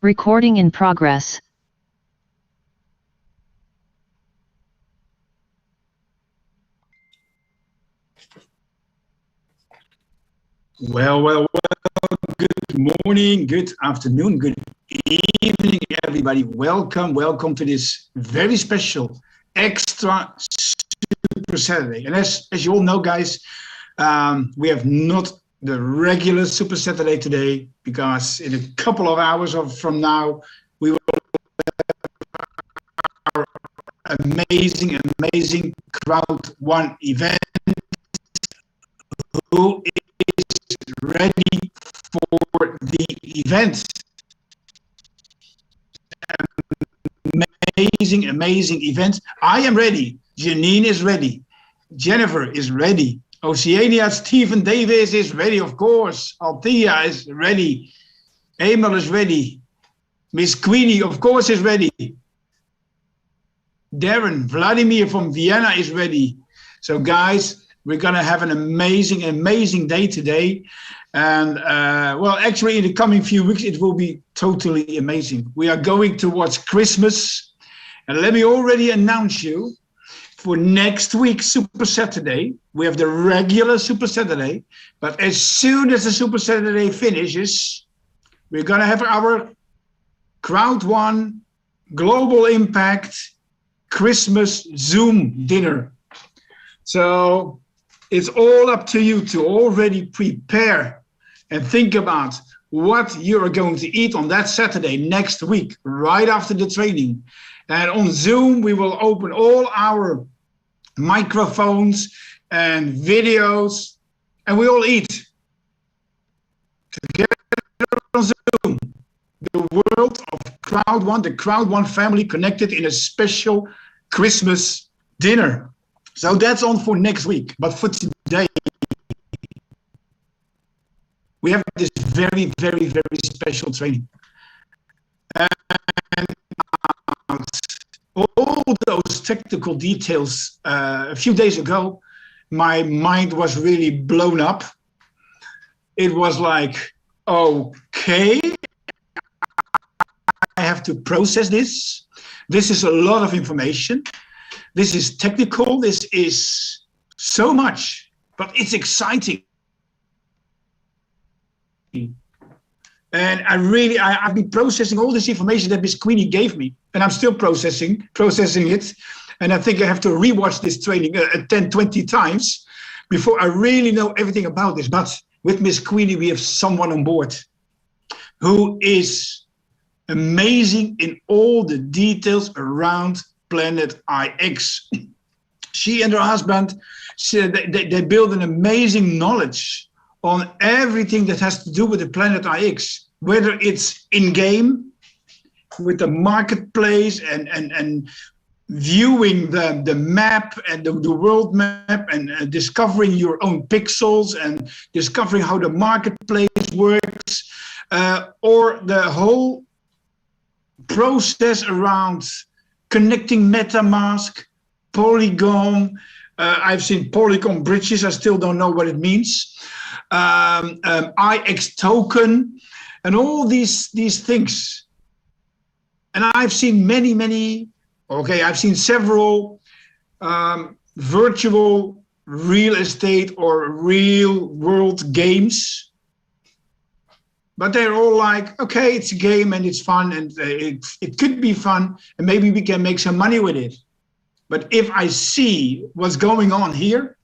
Recording in progress. Well, good morning, good afternoon, good evening, everybody. Welcome to this very special, extra Super Saturday. And as you all know, guys, we have not the regular Super Saturday today, because in a couple of hours from now, we will have our amazing Crowd One event. Who is ready for the event? Amazing event. I am ready. Janine is ready. Jennifer is ready. Oceania, Stephen Davis is ready, of course. Althea is ready. Emil is ready. Miss Queenie, of course, is ready. Darren, Vladimir from Vienna is ready. So, guys, we're going to have an amazing day today. And, well, actually, in the coming few weeks, it will be totally amazing. We are going towards Christmas. And let me already announce you, for next week, Super Saturday, we have the regular Super Saturday. But as soon as the Super Saturday finishes, we're going to have our Crowd One Global Impact Christmas Zoom dinner. So it's all up to you to already prepare and think about what you're going to eat on that Saturday next week, right after the training. And on Zoom, we will open all our microphones and videos, and we all eat together on Zoom. The world of Crowd One, the Crowd One family connected in a special Christmas dinner. So that's on for next week. But for today, we have this very special training. And all those technical details, a few days ago, my mind was really blown up. It was like, okay, I have to process this. This is a lot of information. This is technical. This is so much, but it's exciting. And I've been processing all this information that Miss Queenie gave me, and I'm still processing it. And I think I have to rewatch this training 10, 20 times before I really know everything about this. But with Miss Queenie, we have someone on board who is amazing in all the details around PlanetIX. She and her husband, they build an amazing knowledge on everything that has to do with the PlanetIX, whether it's in-game, with the marketplace and viewing the map and the world map, and discovering your own pixels and discovering how the marketplace works, or the whole process around connecting Metamask, Polygon. I've seen Polygon bridges. I still don't know what it means. IXToken, and all these things. And I've seen many. Okay, I've seen several virtual real estate or real world games. But they're all like, okay, it's a game and it's fun, and it could be fun, and maybe we can make some money with it. But if I see what's going on here,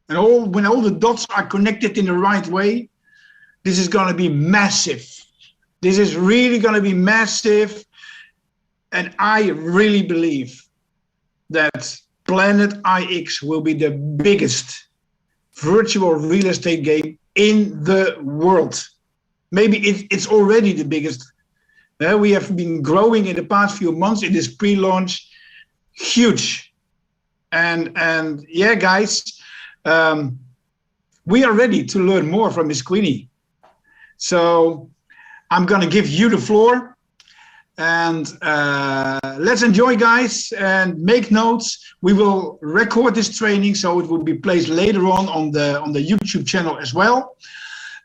and when all the dots are connected in the right way, this is going to be massive. This is really going to be massive. And I really believe that PlanetIX will be the biggest virtual real estate game in the world. Maybe it's already the biggest. We have been growing in the past few months in this pre-launch, huge. And yeah, guys, we are ready to learn more from Miss Queenie. So I'm going to give you the floor. And let's enjoy, guys, and make notes. We will record this training, so it will be placed later on the YouTube channel as well.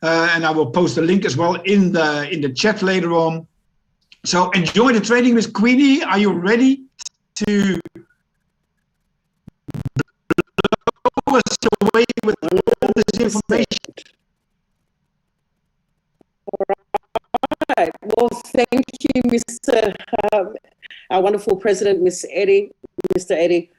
and I will post the link as well in the chat later on. So enjoy the training, Miss Queenie. Are you ready to blow us away with all this information? All right. Well, thank you, Mr. Our wonderful president, Mr. Eddie.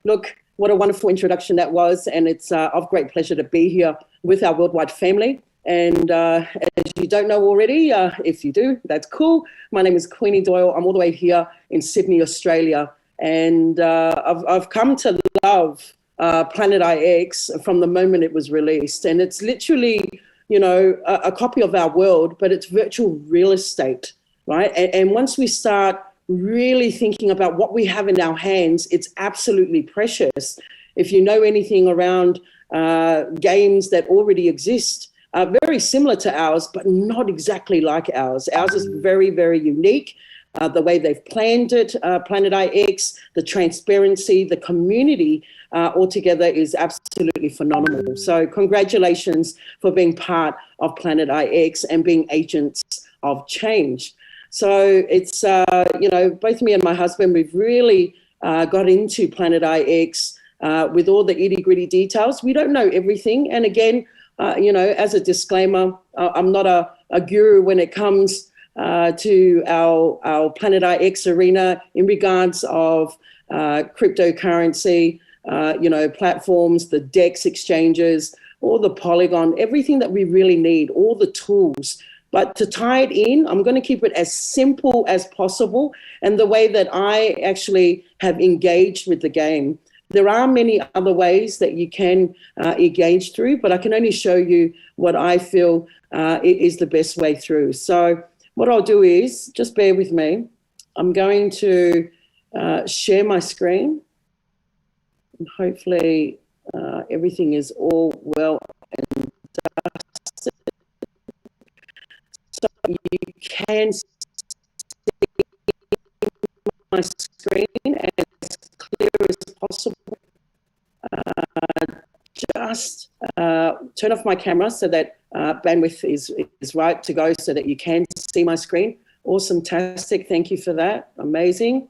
Look, what a wonderful introduction that was, and it's of great pleasure to be here with our worldwide family. And as you don't know already, if you do, that's cool. My name is Queenie Doyle. I'm all the way here in Sydney, Australia. And I've come to love PlanetIX from the moment it was released. And it's literally, you know, a copy of our world, but it's virtual real estate, right? And once we start really thinking about what we have in our hands, it's absolutely precious. If you know anything around games that already exist, very similar to ours, but not exactly like ours. Ours is very, very unique. The way they've planned it, PlanetIX, the transparency, the community altogether is absolutely phenomenal. So congratulations for being part of PlanetIX and being agents of change. So it's, you know, both me and my husband, we've really got into PlanetIX with all the itty-gritty details. We don't know everything. And again, you know, as a disclaimer, I'm not a guru when it comes to our PlanetIX arena in regards of cryptocurrency, you know, platforms, the DEX exchanges, all the Polygon, everything that we really need, all the tools. But to tie it in, I'm going to keep it as simple as possible. And the way that I actually have engaged with the game. There are many other ways that you can engage through, but I can only show you what I feel is the best way through. So what I'll do is, just bear with me. I'm going to share my screen. And hopefully everything is all well and dusted. So you can see my screen as clear as possible. Just turn off my camera so that bandwidth is right to go so that you can see my screen. Awesome, tastic. Thank you for that. Amazing.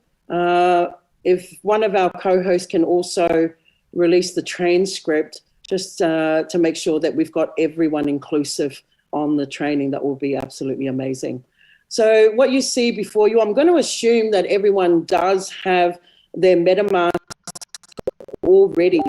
If one of our co-hosts can also release the transcript just to make sure that we've got everyone inclusive on the training, that will be absolutely amazing. So what you see before you, I'm going to assume that everyone does have their Metamask already,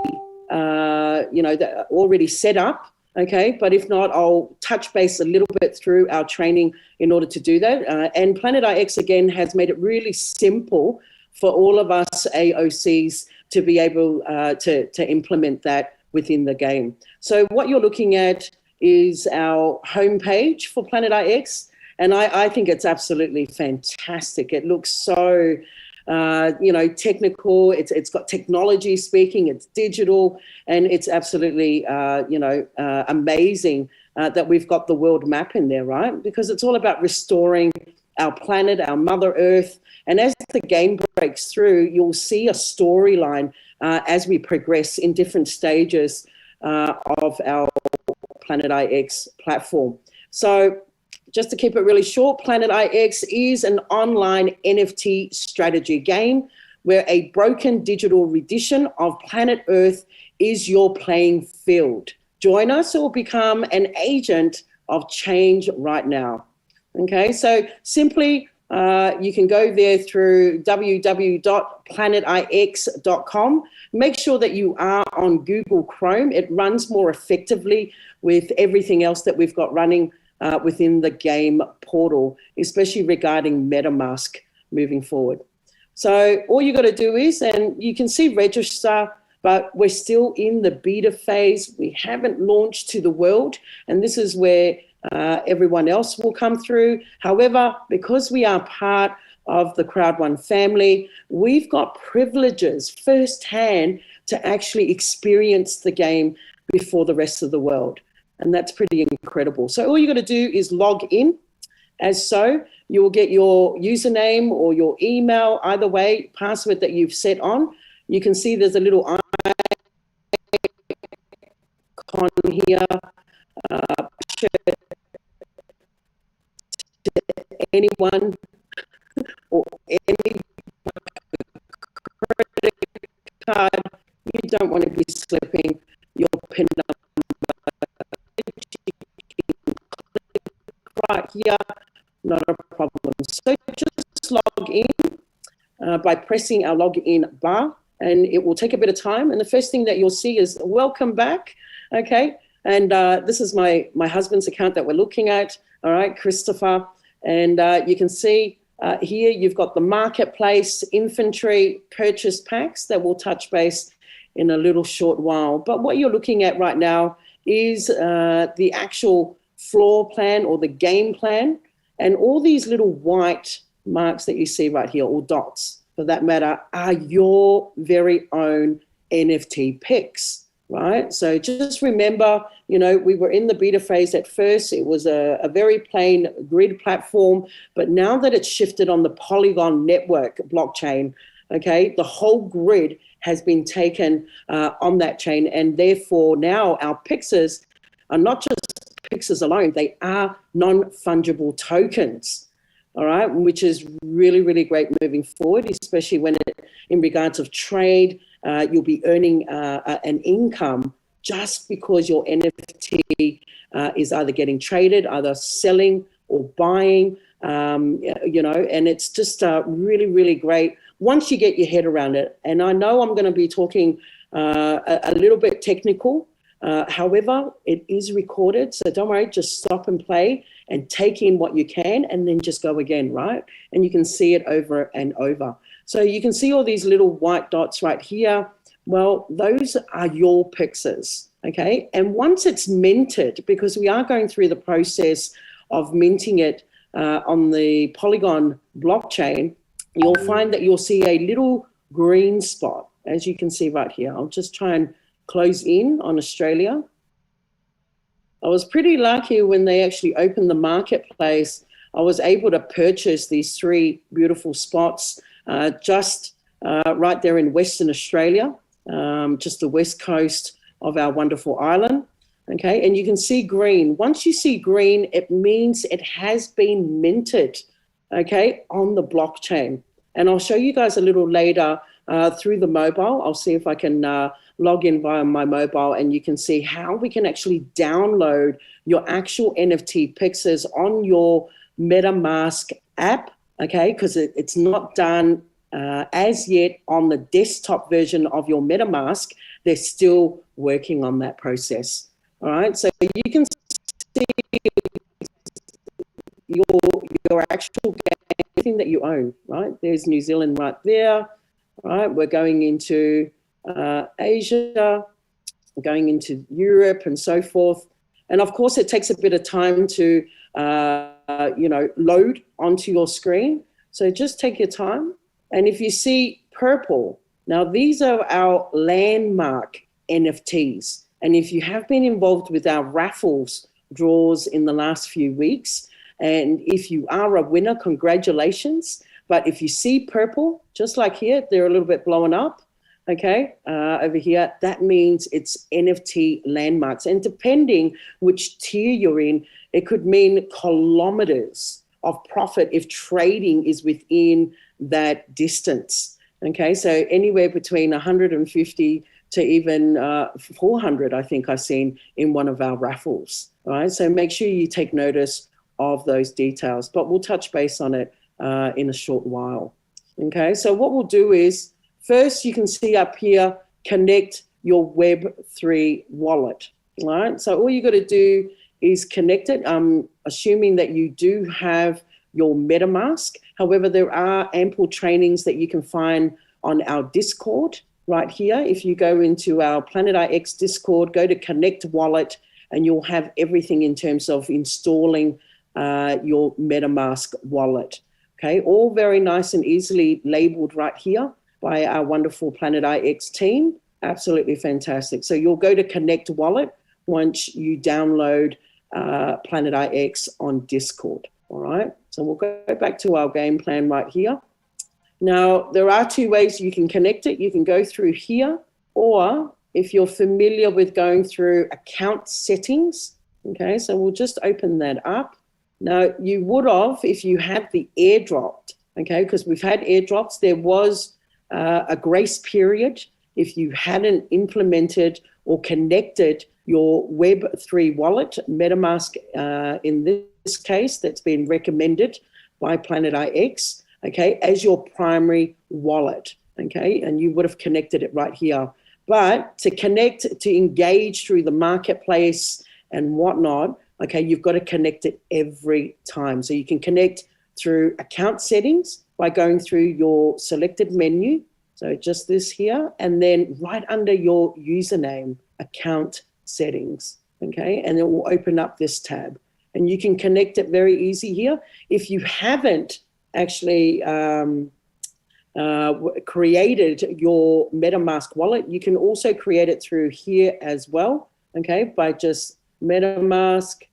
you know, already set up, okay? But if not, I'll touch base a little bit through our training in order to do that. And PlanetIX, again, has made it really simple for all of us AOCs to be able to implement that within the game. So what you're looking at is our homepage for PlanetIX, and I think it's absolutely fantastic. It looks so, you know, technical. It's got technology speaking. It's digital, and it's absolutely, you know, amazing that we've got the world map in there, right? Because it's all about restoring our planet, our Mother Earth. And as the game breaks through, you'll see a storyline as we progress in different stages of our PlanetIX platform. So just to keep it really short, PlanetIX is an online NFT strategy game where a broken digital rendition of planet Earth is your playing field. Join us or become an agent of change right now. Okay, so simply you can go there through www.planetix.com. Make sure that you are on Google Chrome. It runs more effectively with everything else that we've got running within the game portal, especially regarding Metamask moving forward. So all you got to do is, and you can see register, but we're still in the beta phase. We haven't launched to the world, and this is where everyone else will come through. However, because we are part of the Crowd One family, we've got privileges firsthand to actually experience the game before the rest of the world. And that's pretty incredible. So all you got to do is log in. As so, you will get your username or your email, either way, password that you've set on. You can see there's a little icon here, anyone or any credit card, you don't want to be slipping your PIN number right here, not a problem. So just log in by pressing our login bar, and it will take a bit of time. And the first thing that you'll see is welcome back, okay? And this is my husband's account that we're looking at, all right, Christopher. And you can see here you've got the marketplace, inventory, purchase packs that will touch base in a little short while. But what you're looking at right now is the actual floor plan or the game plan, and all these little white marks that you see right here, or dots for that matter, are your very own NFT picks, right? So just remember, you know, we were in the beta phase at first. It was a very plain grid platform, but now that it's shifted on the Polygon network blockchain, okay, the whole grid has been taken on that chain, and therefore now our pixels are not just pixels alone, they are non-fungible tokens, all right, which is really, really great moving forward, especially when in regards of trade, you'll be earning an income just because your NFT is either getting traded, either selling or buying, you know, and it's just really, really great once you get your head around it. And I know I'm going to be talking a little bit technical. However, it is recorded, so don't worry, just stop and play and take in what you can and then just go again, right? And you can see it over and over. So you can see all these little white dots right here. Well, those are your pixels, okay? And once it's minted, because we are going through the process of minting it on the Polygon blockchain, you'll find that you'll see a little green spot, as you can see right here. I'll just try and close in on Australia. I was pretty lucky when they actually opened the marketplace. I was able to purchase these 3 beautiful spots just right there in Western Australia, just the west coast of our wonderful island. Okay, and you can see green. Once you see green, it means it has been minted, okay, on the blockchain. And I'll show you guys a little later through the mobile. I'll see if I can log in via my mobile, and you can see how we can actually download your actual NFT pixels on your Metamask app, okay, because it's not done as yet on the desktop version of your Metamask. They're still working on that process. All right, so you can see your actual game, anything that you own, right? There's New Zealand right there, right? We're going into Asia, going into Europe and so forth. And of course, it takes a bit of time to, you know, load onto your screen. So just take your time. And if you see purple, now these are our landmark NFTs. And if you have been involved with our raffles draws in the last few weeks, and if you are a winner, congratulations. But if you see purple, just like here, they're a little bit blown up, okay, over here, that means it's NFT landmarks. And depending which tier you're in, it could mean kilometers of profit if trading is within that distance, okay? So anywhere between 150 to even 400, I think I've seen in one of our raffles, all right? So make sure you take notice of those details, but we'll touch base on it in a short while, okay? So what we'll do is, first you can see up here, connect your Web3 wallet, all right? So all you got to do is connect it. I'm assuming that you do have your MetaMask. However, there are ample trainings that you can find on our Discord right here. If you go into our PlanetIX Discord, go to Connect Wallet, and you'll have everything in terms of installing your MetaMask wallet. Okay, all very nice and easily labeled right here by our wonderful PlanetIX team. Absolutely fantastic. So you'll go to Connect Wallet once you download PlanetIX on Discord. All right, so we'll go back to our game plan right here. Now, there are 2 ways you can connect it. You can go through here, or if you're familiar with going through account settings, okay, so we'll just open that up. Now, you would have, if you had the airdropped, okay, because we've had airdrops, there was a grace period if you hadn't implemented or connected your Web3 wallet, Metamask in this case, that's been recommended by PlanetIX, okay, as your primary wallet, okay, and you would have connected it right here. But to connect, to engage through the marketplace and whatnot, okay, you've got to connect it every time. So you can connect through account settings by going through your selected menu. So just this here, and then right under your username, account settings, okay? And it will open up this tab. And you can connect it very easy here. If you haven't actually created your MetaMask wallet, you can also create it through here as well, okay? By just MetaMask,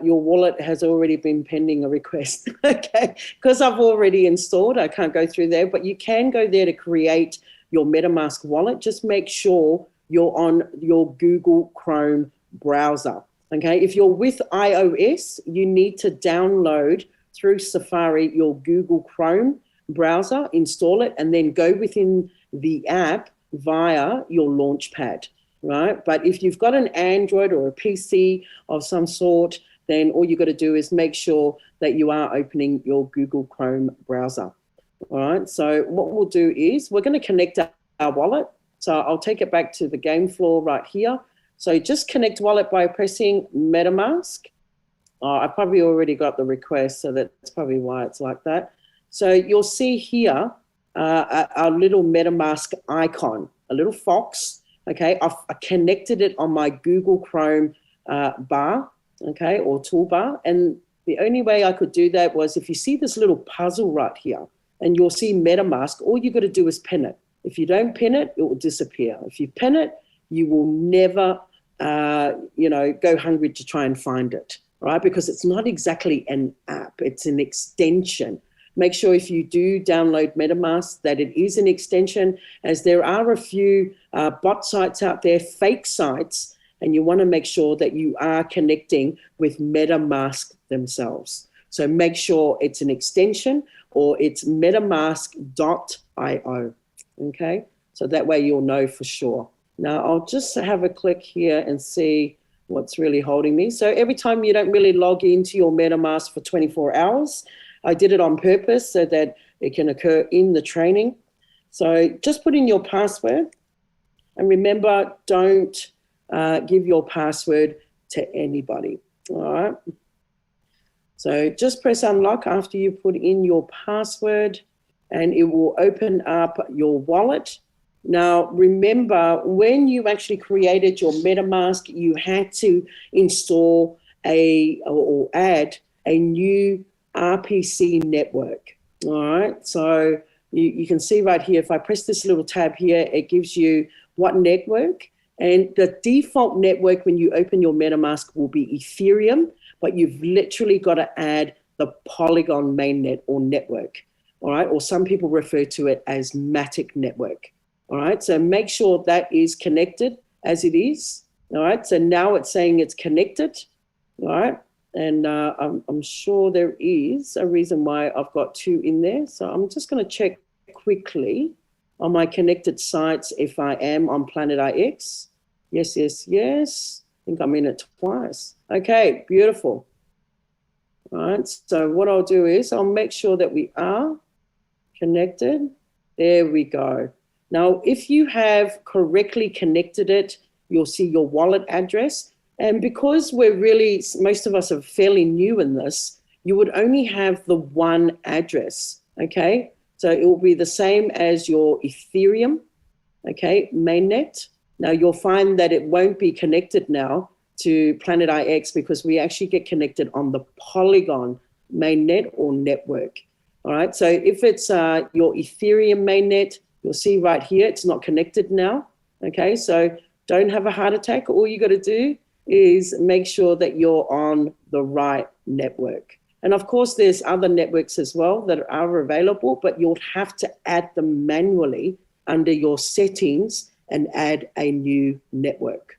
your wallet has already been pending a request, okay? Because I've already installed, I can't go through there, but you can go there to create your MetaMask wallet. Just make sure you're on your Google Chrome browser, okay? If you're with iOS, you need to download through Safari your Google Chrome browser, install it, and then go within the app via your Launchpad. Right? But if you've got an Android or a PC of some sort, then all you got to do is make sure that you are opening your Google Chrome browser. All right. So what we'll do is we're going to connect our wallet. So I'll take it back to the game floor right here. So just connect wallet by pressing MetaMask. I probably already got the request, so that's probably why it's like that. So you'll see here our little MetaMask icon, a little fox. Okay, I connected it on my Google Chrome bar, okay, or toolbar. And the only way I could do that was if you see this little puzzle right here and you'll see MetaMask, all you got to do is pin it. If you don't pin it, it will disappear. If you pin it, you will never, go hungry to try and find it, right? Because it's not exactly an app, it's an extension. Make sure if you do download MetaMask that it is an extension, as there are a few bot sites out there, fake sites, and you want to make sure that you are connecting with MetaMask themselves. So make sure it's an extension or it's metamask.io, okay? So that way you'll know for sure. Now I'll just have a click here and see what's really holding me. So every time you don't really log into your MetaMask for 24 hours, I did it on purpose so that it can occur in the training. So just put in your password. And remember, don't give your password to anybody, all right? So just press unlock after you put in your password and it will open up your wallet. Now, remember, when you actually created your MetaMask, you had to install or add a new RPC network, all right? So you can see right here, if I press this little tab here, it gives you what network, and the default network when you open your MetaMask will be Ethereum, but you've literally got to add the Polygon mainnet or network, all right? Or some people refer to it as Matic network, all right? So make sure that is connected as it is, all right? So now it's saying it's connected, all right? And I'm sure there is a reason why I've got two in there. So I'm just going to check quickly on my connected sites if I am on PlanetIX. Yes, yes, yes. I think I'm in it twice. Okay, beautiful. All right, so what I'll do is I'll make sure that we are connected. There we go. Now, if you have correctly connected it, you'll see your wallet address. And because most of us are fairly new in this, you would only have the one address, okay? So it will be the same as your Ethereum, okay, mainnet. Now you'll find that it won't be connected now to PlanetIX because we actually get connected on the Polygon mainnet or network, all right? So if it's your Ethereum mainnet, you'll see right here, it's not connected now, okay? So don't have a heart attack. All you got to do is make sure that you're on the right network. And of course, there's other networks as well that are available, but you'll have to add them manually under your settings and add a new network.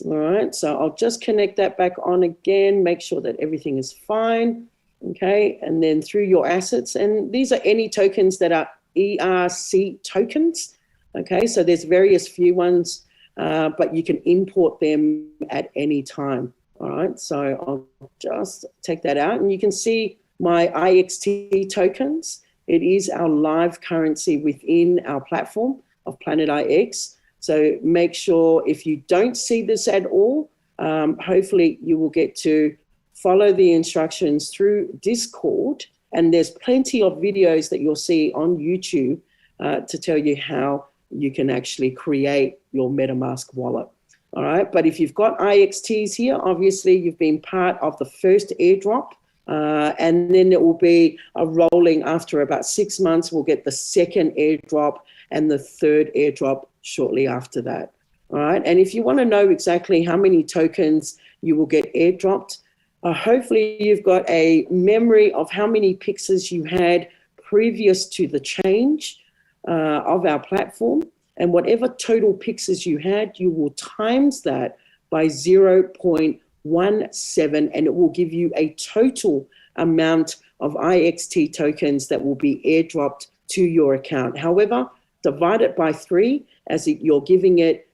All right, so I'll just connect that back on again, make sure that everything is fine. okay, and then through your assets. And these are any tokens that are ERC tokens, okay, so there's various few ones, but you can import them at any time. All right, so I'll just take that out, and you can see my IXT tokens. It is our live currency within our platform of PlanetIX. So make sure if you don't see this at all, hopefully you will get to follow the instructions through Discord, and there's plenty of videos that you'll see on YouTube to tell you how you can actually create your MetaMask wallet. All right, but if you've got IXTs here, obviously you've been part of the first airdrop, and then it will be a rolling after about 6 months. We'll get the second airdrop and the third airdrop shortly after that. All right, and if you want to know exactly how many tokens you will get airdropped, hopefully you've got a memory of how many pixels you had previous to the change of our platform. And whatever total pixels you had, you will times that by 0.17, and it will give you a total amount of IXT tokens that will be airdropped to your account. However, divide it by 3 as you're getting it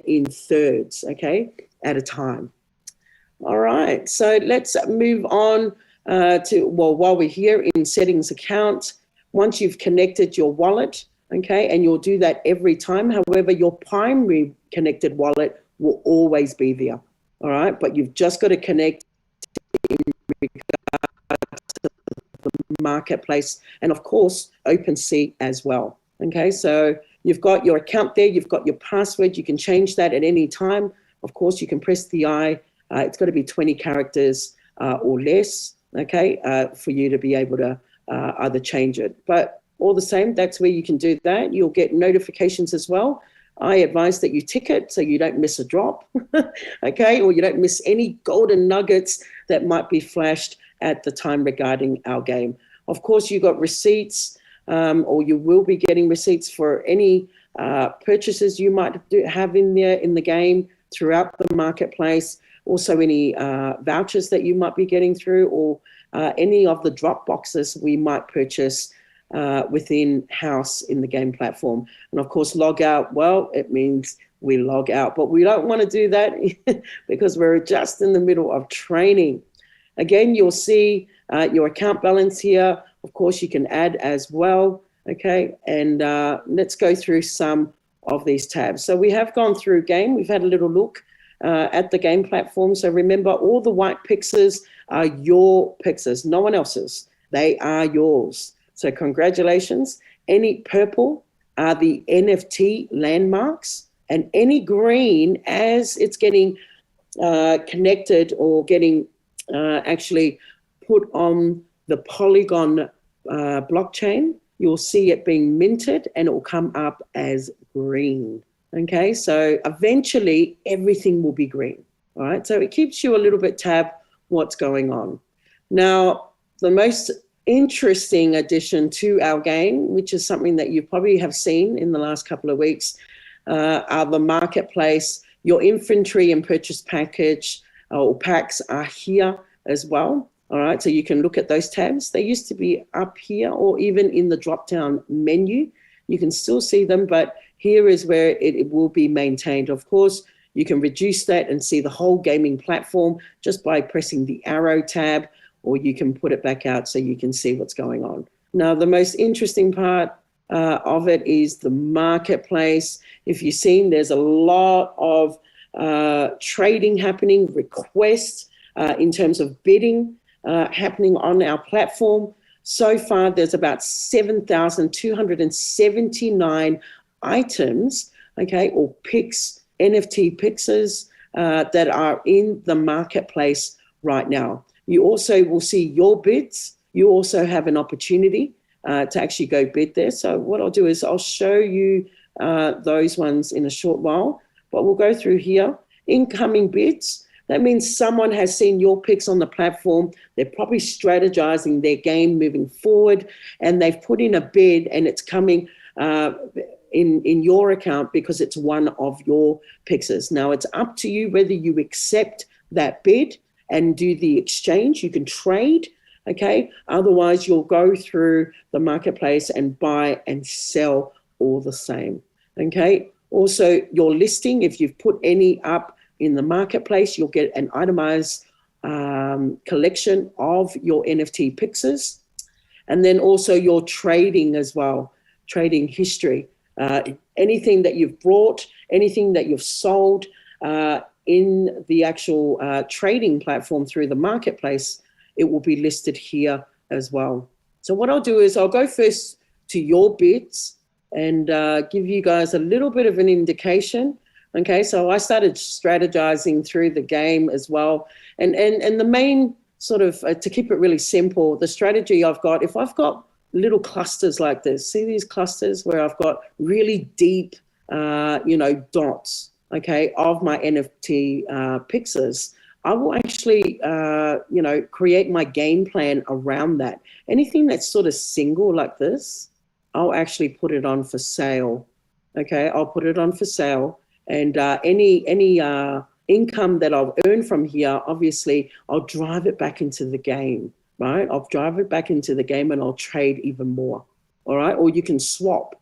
in thirds, okay, at a time. All right, so let's move on while we're here in settings account, once you've connected your wallet, okay, and you'll do that every time. However, your primary connected wallet will always be there, all right? But you've just got to connect in regards to the marketplace and, of course, OpenSea as well, okay? So you've got your account there, you've got your password, you can change that at any time. Of course, you can press the I. It's got to be 20 characters or less, okay, for you to be able to either change it. But all the same, that's where you can do that. You'll get notifications as well. I advise that you tick it so you don't miss a drop, okay, or you don't miss any golden nuggets that might be flashed at the time regarding our game. Of course, you got receipts, or you will be getting receipts for any purchases you might have in there in the game throughout the marketplace. Also any vouchers that you might be getting through, or any of the drop boxes we might purchase within house in the game platform. And of course, log out, well, it means we log out, but we don't want to do that because we're just in the middle of training. Again, you'll see your account balance here. Of course, you can add as well, okay? And let's go through some of these tabs. So we have gone through game. We've had a little look at the game platform. So remember, all the white pixels are your pixels, no one else's. They are yours. So congratulations. Any purple are the NFT landmarks, and any green, as it's getting connected or getting actually put on the Polygon blockchain, you'll see it being minted and it will come up as green. Okay, so eventually everything will be green. All right, so it keeps you a little bit tab what's going on. Now, the most interesting addition to our game, which is something that you probably have seen in the last couple of weeks, are the marketplace. Your inventory and purchase package or packs are here as well. All right, so you can look at those tabs. They used to be up here or even in the drop-down menu. You can still see them, but here is where it will be maintained. Of course, you can reduce that and see the whole gaming platform just by pressing the arrow tab, or you can put it back out so you can see what's going on. Now, the most interesting part of it is the marketplace. If you've seen, there's a lot of trading happening, requests in terms of bidding happening on our platform. So far, there's about 7,279 items, okay, or pics, NFT pixels that are in the marketplace right now. You also will see your bids. You also have an opportunity to actually go bid there. So what I'll do is I'll show you those ones in a short while, but we'll go through here. Incoming bids. That means someone has seen your picks on the platform. They're probably strategizing their game moving forward, and they've put in a bid, and it's coming in your account because it's one of your pixels. Now, it's up to you whether you accept that bid and do the exchange. You can trade Okay, otherwise you'll go through the marketplace and buy and sell all the same. Okay, also your listing, if you've put any up in the marketplace, you'll get an itemized collection of your NFT pictures. And then also your trading as well, trading history. Anything that you've brought, anything that you've sold in the actual trading platform through the marketplace, it will be listed here as well. So what I'll do is I'll go first to your bids and give you guys a little bit of an indication. Okay, so I started strategizing through the game as well. And the main sort of, to keep it really simple, the strategy I've got, if I've got little clusters like this, see these clusters where I've got really deep, dots, okay, of my NFT pixels, I will actually, create my game plan around that. Anything that's sort of single like this, I'll actually put it on for sale. Okay, I'll put it on for sale, and any income that I'll earn from here, obviously, I'll drive it back into the game, right? I'll drive it back into the game and I'll trade even more, all right? Or you can swap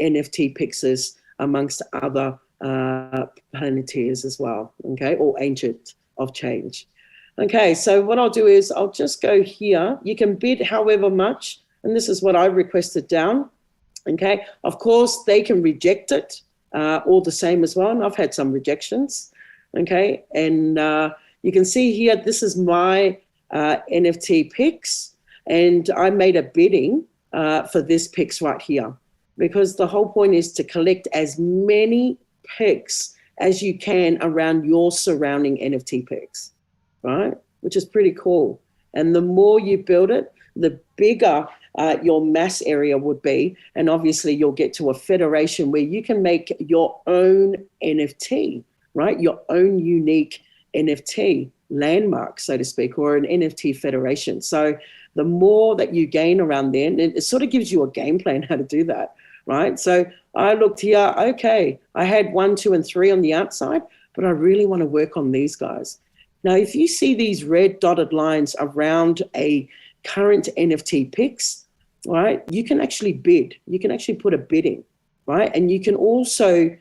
NFT pixels amongst other Planeteers as well, okay? Or Agent of Change. Okay, so what I'll do is I'll just go here. You can bid however much, and this is what I requested down, okay? Of course, they can reject it all the same as well, and I've had some rejections. Okay, and you can see here, this is my NFT picks, and I made a bidding for this picks right here, because the whole point is to collect as many picks as you can around your surrounding NFT picks, right? Which is pretty cool. And the more you build it, the bigger your mass area would be, and obviously you'll get to a federation where you can make your own NFT, right? Your own unique NFT landmark, so to speak, or an NFT federation. So the more that you gain around there, and it sort of gives you a game plan how to do that, right? So I looked here, okay, I had 1, 2, and 3 on the outside, but I really want to work on these guys. Now, if you see these red dotted lines around a current NFT picks, right, you can actually bid. You can actually put a bid in, right? And you can also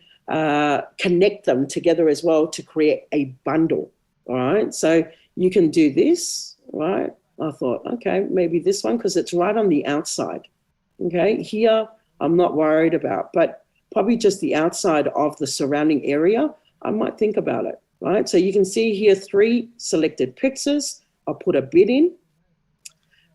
connect them together as well to create a bundle, all right? So you can do this, right? I thought, okay, maybe this one, because it's right on the outside, okay? Here, I'm not worried about, but probably just the outside of the surrounding area, I might think about it, right? So you can see here 3 selected pixels. I'll put a bid in,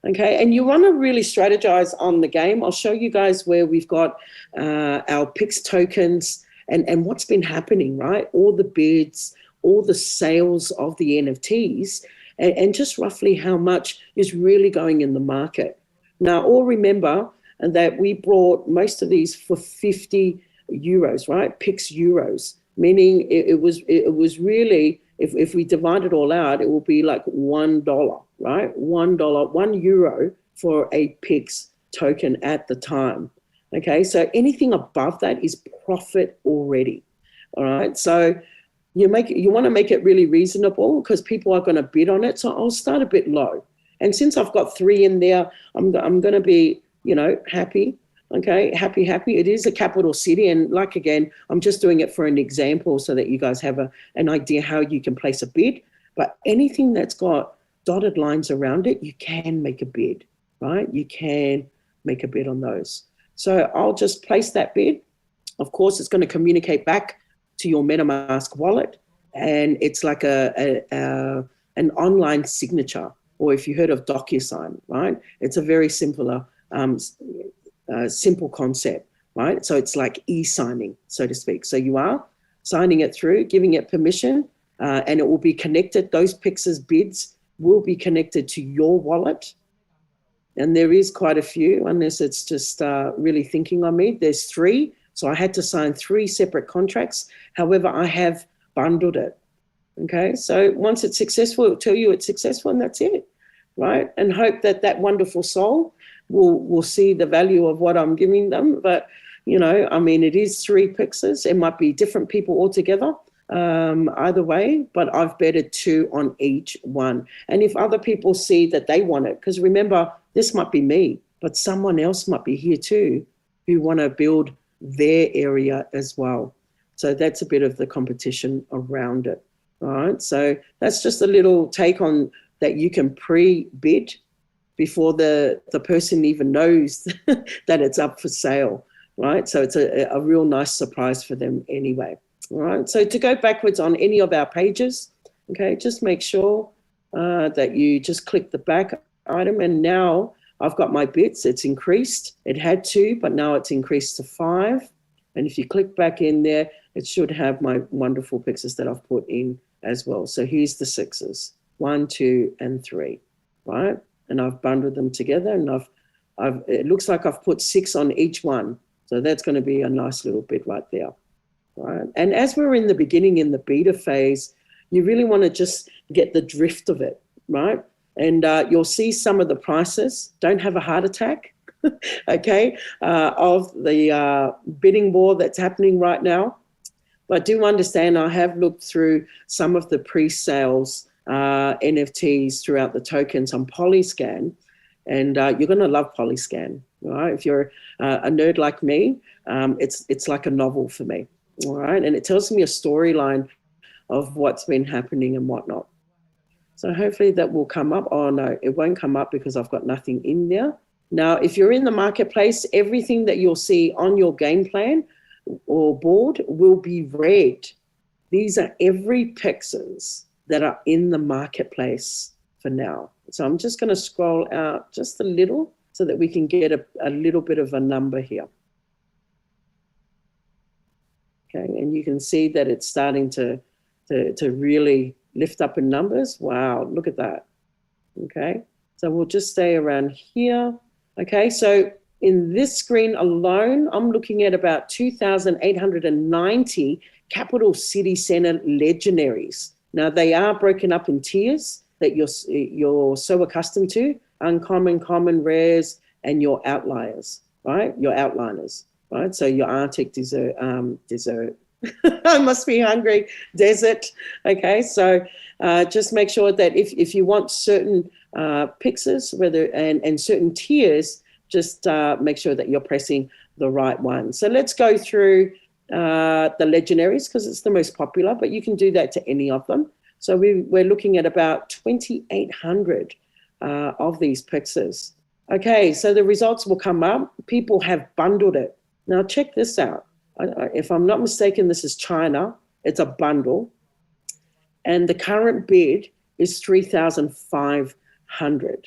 okay? And you want to really strategize on the game. I'll show you guys where we've got our PIX tokens, and what's been happening, right? All the bids, all the sales of the NFTs, and just roughly how much is really going in the market. Now, all remember that we brought most of these for 50 euros, right? PIX euros, meaning it was really, if we divide it all out, it will be like $1, right? $1, €1 for a PIX token at the time. Okay, so anything above that is profit already. All right, so you want to make it really reasonable, because people are going to bid on it. So I'll start a bit low, and since I've got 3 in there, I'm going to be happy. Okay, happy. It is a capital city, and like again, I'm just doing it for an example so that you guys have an idea how you can place a bid. But anything that's got dotted lines around it, you can make a bid, right? You can make a bid on those. So I'll just place that bid. Of course, it's going to communicate back to your MetaMask wallet, and it's like an online signature, or if you heard of DocuSign, right? It's a very simple concept, right? So it's like e-signing, so to speak. So you are signing it through, giving it permission, and it will be connected. Those Pix's bids will be connected to your wallet. And there is quite a few, unless it's just really thinking on me. There's 3. So I had to sign 3 separate contracts. However, I have bundled it. Okay, so once it's successful, it'll tell you it's successful, and that's it, right? And hope that that wonderful soul will see the value of what I'm giving them. But, it is 3 pixels. It might be different people altogether. either way, but I've betted 2 on each one. And if other people see that they want it, because remember, this might be me, but someone else might be here too who want to build their area as well. So that's a bit of the competition around it. All right. So that's just a little take on that. You can pre-bid before the person even knows that it's up for sale. Right. So it's a real nice surprise for them anyway. All right. So to go backwards on any of our pages, okay, just make sure that you just click the back item. And now I've got my bits. It's increased. It had 2, but now it's increased to 5. And if you click back in there, it should have my wonderful pictures that I've put in as well. So here's the 6s, 1, 2, and 3, right? And I've bundled them together, and it looks like I've put 6 on each one. So that's going to be a nice little bit right there, right? And as we're in the beginning, in the beta phase, you really want to just get the drift of it, right? And you'll see some of the prices. Don't have a heart attack, okay, of the bidding war that's happening right now. But do understand, I have looked through some of the pre-sales NFTs throughout the tokens on Polyscan, and you're going to love Polyscan, right? If you're a nerd like me, it's like a novel for me, all right? And it tells me a storyline of what's been happening and whatnot. So hopefully that will come up. Oh no, it won't come up because I've got nothing in there. Now, if you're in the marketplace, everything that you'll see on your game plan or board will be red. These are every pixels that are in the marketplace for now. So I'm just going to scroll out just a little so that we can get a little bit of a number here. Okay, and you can see that it's starting to really lift up in numbers. Wow, look at that. Okay, so we'll just stay around here. Okay, so in this screen alone, I'm looking at about 2,890 capital city center legendaries. Now, they are broken up in tiers that you're so accustomed to: uncommon, common, rares, and your outliers, right? Your outliners, right? So your Arctic desert. I must be hungry. Desert. Okay, so just make sure that if you want certain pixels, and certain tiers, just make sure that you're pressing the right one. So let's go through the legendaries because it's the most popular, but you can do that to any of them. So we're looking at about 2,800 of these pixels. Okay, so the results will come up. People have bundled it. Now check this out. If I'm not mistaken, this is China. It's a bundle. And the current bid is 3,500,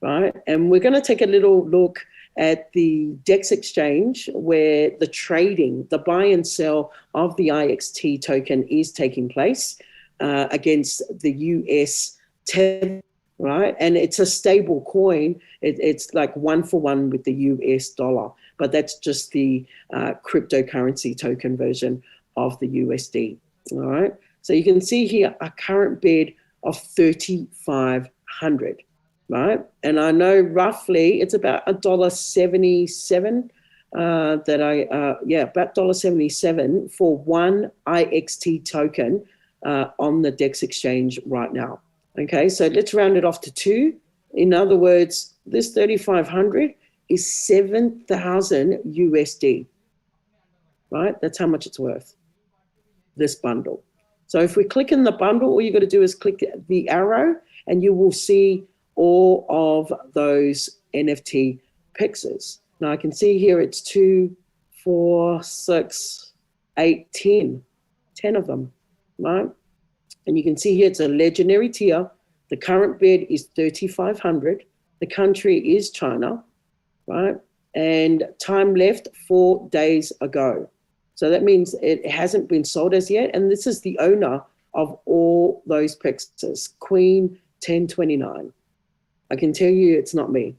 right? And we're going to take a little look at the DEX exchange where the trading, the buy and sell of the IXT token is taking place against the US Tether, right? And it's a stable coin. It's like 1-for-1 with the US dollar, but that's just the cryptocurrency token version of the USD, all right? So you can see here a current bid of 3,500, right? And I know roughly it's about $1.77 about $1.77 for one IXT token on the DEX exchange right now. Okay, so let's round it off to 2. In other words, this 3,500 is 7,000 USD, right? That's how much it's worth, this bundle. So if we click in the bundle, all you got to do is click the arrow and you will see all of those NFT pixels. Now I can see here it's 2, 4, 6, 8, 10 of them, right? And you can see here it's a legendary tier. The current bid is 3,500. The country is China, right? And time left 4 days ago. So that means it hasn't been sold as yet. And this is the owner of all those pixels, Queen 1029. I can tell you it's not me.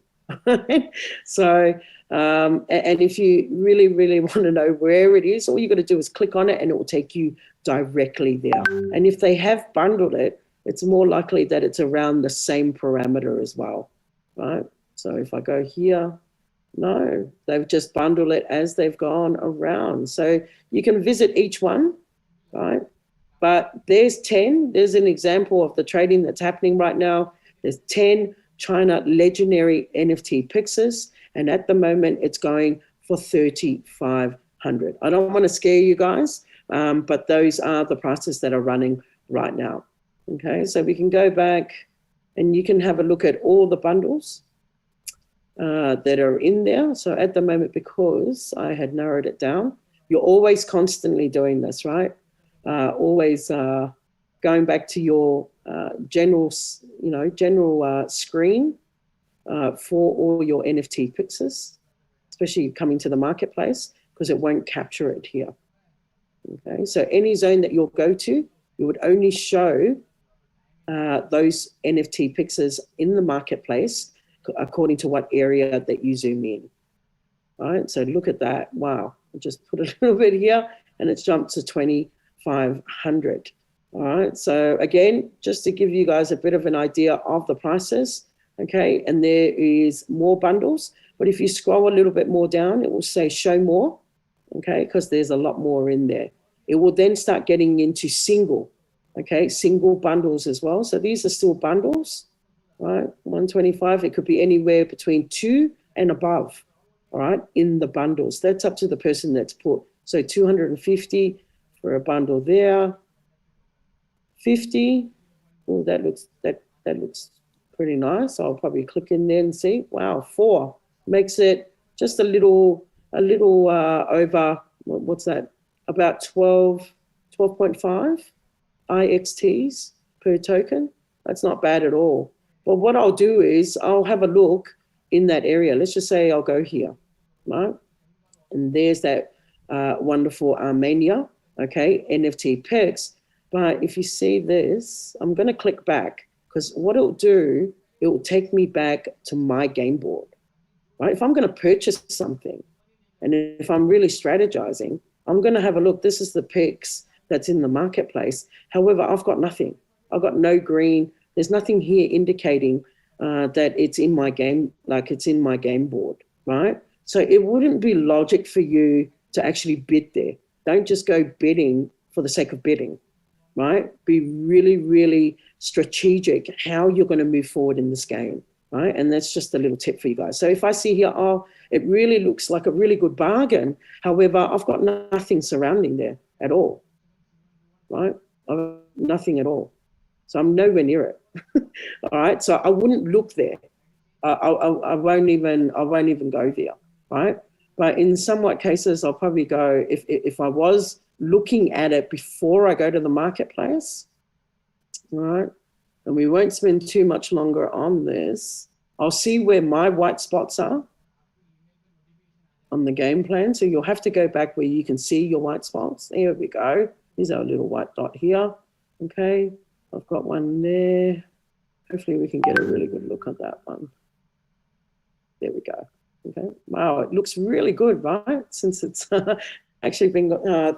So, and if you really, really want to know where it is, all you got to do is click on it and it will take you directly there. And if they have bundled it, it's more likely that it's around the same parameter as well, right? So if I go here, no, they've just bundled it as they've gone around. So you can visit each one, right? But there's 10. There's an example of the trading that's happening right now. There's 10 China legendary NFT pixels, and at the moment it's going for 3,500. I don't want to scare you guys, but those are the prices that are running right now. Okay, so we can go back and you can have a look at all the bundles that are in there. So at the moment, because I had narrowed it down, you're always constantly doing this, right? Always going back to your general screen for all your NFT pixels, especially coming to the marketplace, because it won't capture it here. Okay, so any zone that you'll go to, you would only show those NFT pixels in the marketplace according to what area that you zoom in. All right, so look at that. Wow, I just put a little bit here and it's jumped to 2,500. All right, so again, just to give you guys a bit of an idea of the prices, okay, and there is more bundles, but if you scroll a little bit more down, it will say show more, okay, because there's a lot more in there. It will then start getting into single bundles as well. So these are still bundles, right? 125, it could be anywhere between 2 and above, all right, in the bundles. That's up to the person that's put. So 250 for a bundle there, 50. Oh, that looks pretty nice. I'll probably click in there and see. Wow, 4 makes it just a little over, what's that? About 12.5 IXTs per token. That's not bad at all. But what I'll do is I'll have a look in that area. Let's just say I'll go here, right? And there's that wonderful Armenia, okay, NFT picks. But if you see this, I'm going to click back, because what it'll do, it will take me back to my game board, right? If I'm going to purchase something, and if I'm really strategizing, I'm going to have a look. This is the picks that's in the marketplace. However, I've got nothing. I've got no green. There's nothing here indicating that it's in my game, like it's in my game board, right? So it wouldn't be logic for you to actually bid there. Don't just go bidding for the sake of bidding, right? Be really, really strategic how you're going to move forward in this game, right? And that's just a little tip for you guys. So if I see here, oh, it really looks like a really good bargain. However, I've got nothing surrounding there at all, right? I've got nothing at all. So I'm nowhere near it. All right. So I wouldn't look there. I won't even go there, right? But in somewhat cases, I'll probably go, if I was looking at it before I go to the marketplace, all right? And we won't spend too much longer on this. I'll see where my white spots are on the game plan. So you'll have to go back where you can see your white spots. There we go. Here's our little white dot here. Okay, I've got one there. Hopefully we can get a really good look at that one. There we go. Okay, wow, it looks really good, right? Since it's actually been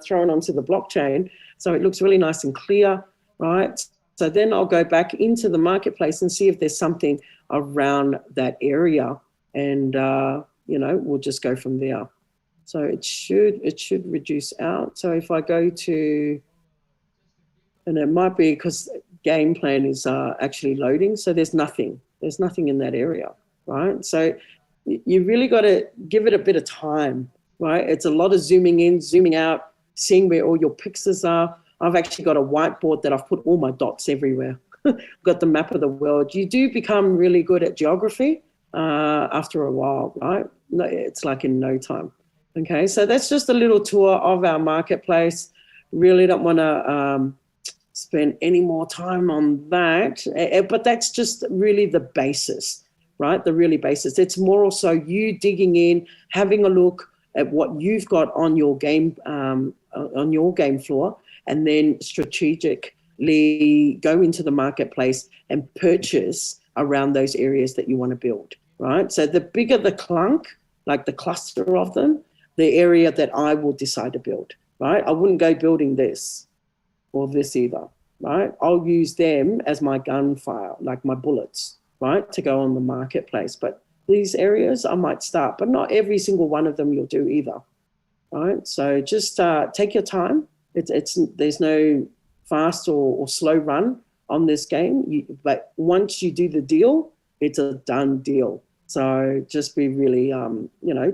thrown onto the blockchain. So it looks really nice and clear, right? So then I'll go back into the marketplace and see if there's something around that area, and we'll just go from there. So it should reduce out. So if I go to, and it might be because game plan is actually loading, so there's nothing in that area, right? So you really got to give it a bit of time, right? It's a lot of zooming in, zooming out, seeing where all your pixels are. I've actually got a whiteboard that I've put all my dots everywhere. I've got the map of the world. You do become really good at geography after a while, right? No, it's like in no time. Okay, so that's just a little tour of our marketplace. Really don't want to spend any more time on that, but that's just really the basis, right? The really basis. It's more also you digging in, having a look at what you've got on your game floor, and then strategically go into the marketplace and purchase around those areas that you want to build, right? So the bigger the clunk, like the cluster of them, the area that I will decide to build, right? I wouldn't go building this or this either, right? I'll use them as my gunfire, like my bullets, right, to go on the marketplace. But these areas I might start, but not every single one of them you'll do either, right? So just take your time. There's no fast or slow run on this game. But once you do the deal, it's a done deal. So just be really,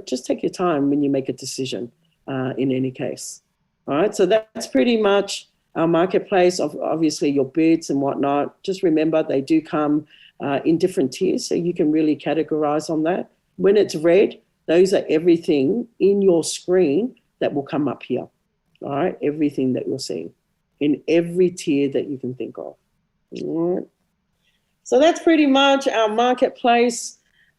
just take your time when you make a decision in any case. All right, so that's pretty much our marketplace of obviously your bids and whatnot. Just remember they do come in different tiers, so you can really categorize on that. When it's red, those are everything in your screen that will come up here. All right, everything that you're seeing in every tier that you can think of. All right. So that's pretty much our marketplace.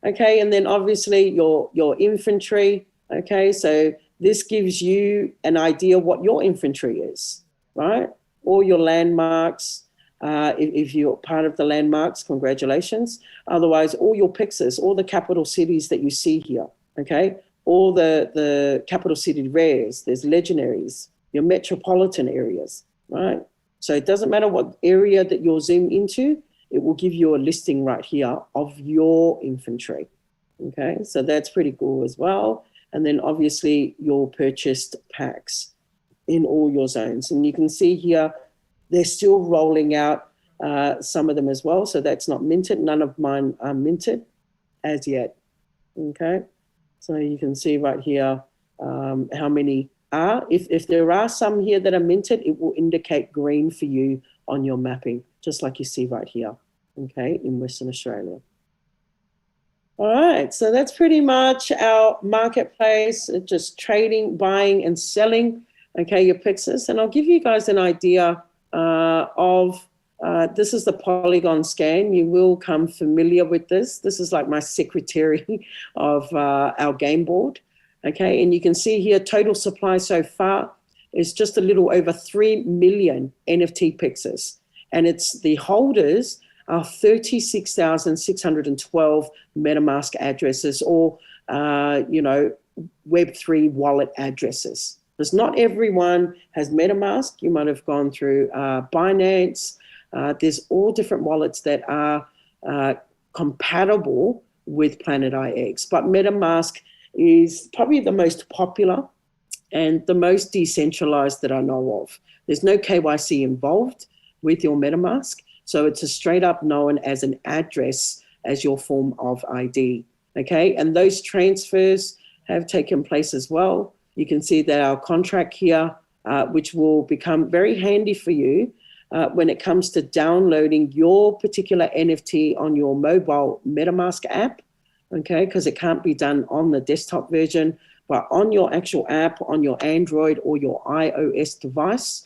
Okay, and then obviously your inventory. Okay, so this gives you an idea what your inventory is, right? All your landmarks. If you're part of the landmarks, congratulations. Otherwise, all your pixels, all the capital cities that you see here, okay? All the capital city rares, there's legendaries, your metropolitan areas, right? So it doesn't matter what area that you're zoomed into, it will give you a listing right here of your inventory, okay? So that's pretty cool as well. And then obviously your purchased packs in all your zones. And you can see here, they're still rolling out some of them as well. So that's not minted. None of mine are minted as yet, okay? So you can see right here how many are. If there are some here that are minted, it will indicate green for you on your mapping, just like you see right here, okay, in Western Australia. All right, so that's pretty much our marketplace, just trading, buying and selling, okay, your pixels. And I'll give you guys an idea of, this is the Polygon scan. You will come familiar with this. This is like my secretary of our game board, okay? And you can see here, total supply so far is just a little over 3 million NFT pixels. And it's the holders are 36,612 MetaMask addresses or, Web3 wallet addresses. Because not everyone has MetaMask. You might have gone through Binance. There's all different wallets that are compatible with PlanetIX. But MetaMask is probably the most popular and the most decentralized that I know of. There's no KYC involved with your MetaMask. So it's a straight up known as an address as your form of ID, okay? And those transfers have taken place as well. You can see that our contract here, which will become very handy for you when it comes to downloading your particular NFT on your mobile MetaMask app, okay? Because it can't be done on the desktop version, but on your actual app, on your Android or your iOS device,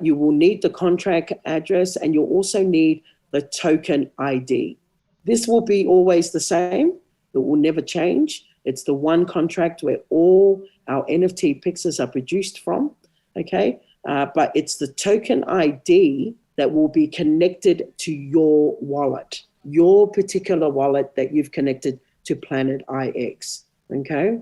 you will need the contract address and you'll also need the token ID. This will be always the same. It will never change. It's the one contract where all our NFT pixels are produced from, okay? But it's the token ID that will be connected to your wallet, your particular wallet that you've connected to PlanetIX, okay?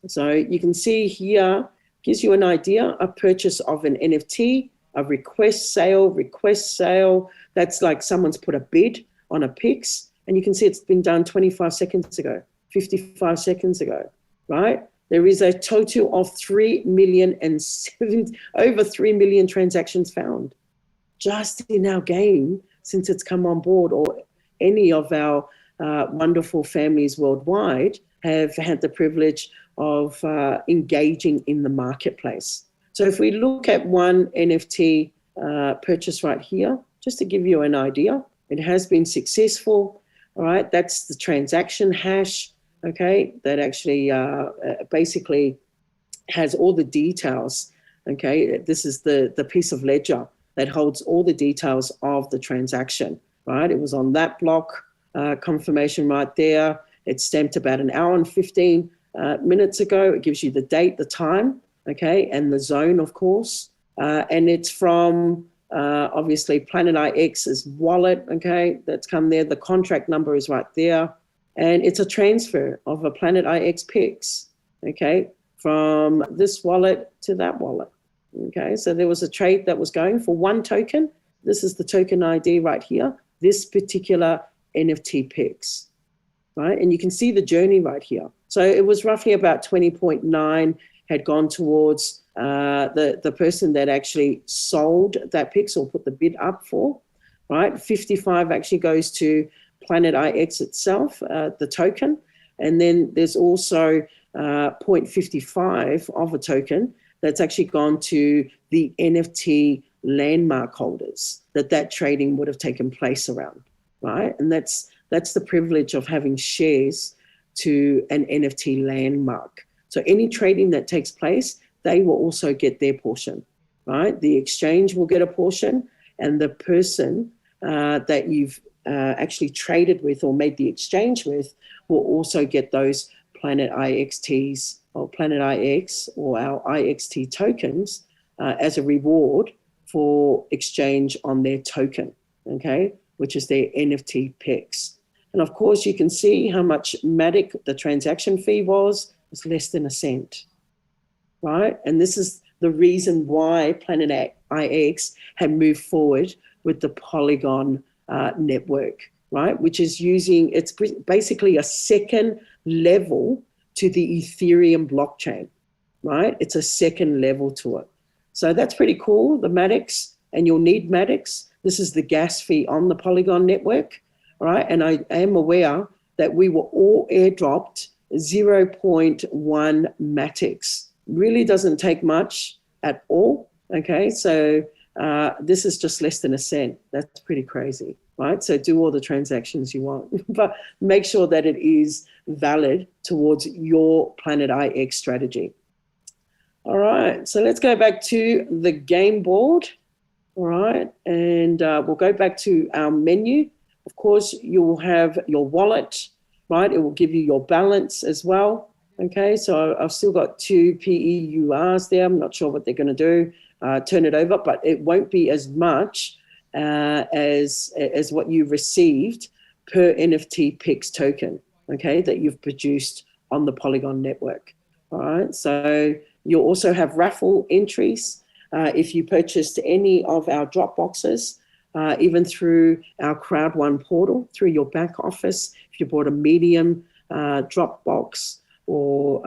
So you can see here, gives you an idea, a purchase of an NFT, a request sale. That's like someone's put a bid on a Pix, and you can see it's been done 25 seconds ago, 55 seconds ago, right? There is a total of over 3 million transactions found just in our game since it's come on board, or any of our wonderful families worldwide have had the privilege of engaging in the marketplace. So if we look at one NFT purchase right here, just to give you an idea, it has been successful, all right? That's the transaction hash, okay? That actually basically has all the details, okay? This is the piece of ledger that holds all the details of the transaction, right? It was on that block confirmation right there. It's stamped about an hour and 15 minutes ago. It gives you the date, the time, okay, and the zone, of course. And it's from, obviously, PlanetIX's wallet, okay, that's come there. The contract number is right there. And it's a transfer of a PlanetIX Pix, okay, from this wallet to that wallet, okay? So there was a trade that was going for one token. This is the token ID right here, this particular NFT Pix, right? And you can see the journey right here. So it was roughly about 20.9 had gone towards the person that actually sold that PIX or put the bid up for, right? 55 actually goes to PlanetIX itself, the token. And then there's also 0.55 of a token that's actually gone to the NFT landmark holders that trading would have taken place around, right? And that's the privilege of having shares to an NFT landmark. So any trading that takes place, they will also get their portion, right? The exchange will get a portion, and the person that you've actually traded with or made the exchange with will also get those PlanetIXTs or PlanetIX or our IXT tokens as a reward for exchange on their token, okay, which is their NFT PIX. And of course, you can see how much Matic, the transaction fee was less than a cent, right? And this is the reason why PlanetIX had moved forward with the Polygon network, right? Which is using, it's basically a second level to the Ethereum blockchain, right? It's a second level to it. So that's pretty cool, the Matics, and you'll need Matics. This is the gas fee on the Polygon network, right? And I am aware that we were all airdropped 0.1 Matics. Really doesn't take much at all, okay? So this is just less than a cent. That's pretty crazy, right? So do all the transactions you want, but make sure that it is valid towards your PlanetIX strategy. All right, so let's go back to the game board, all right? And we'll go back to our menu. Of course, you'll have your wallet, right? It will give you your balance as well, okay? So I've still got 2 PEURs there. I'm not sure what they're gonna do, turn it over, but it won't be as much as what you received per NFT PIX token, okay, that you've produced on the Polygon network, all right? So you'll also have Raffle entries if you purchased any of our drop boxes, even through our Crowd1 portal, through your back office. If you bought a medium drop box or,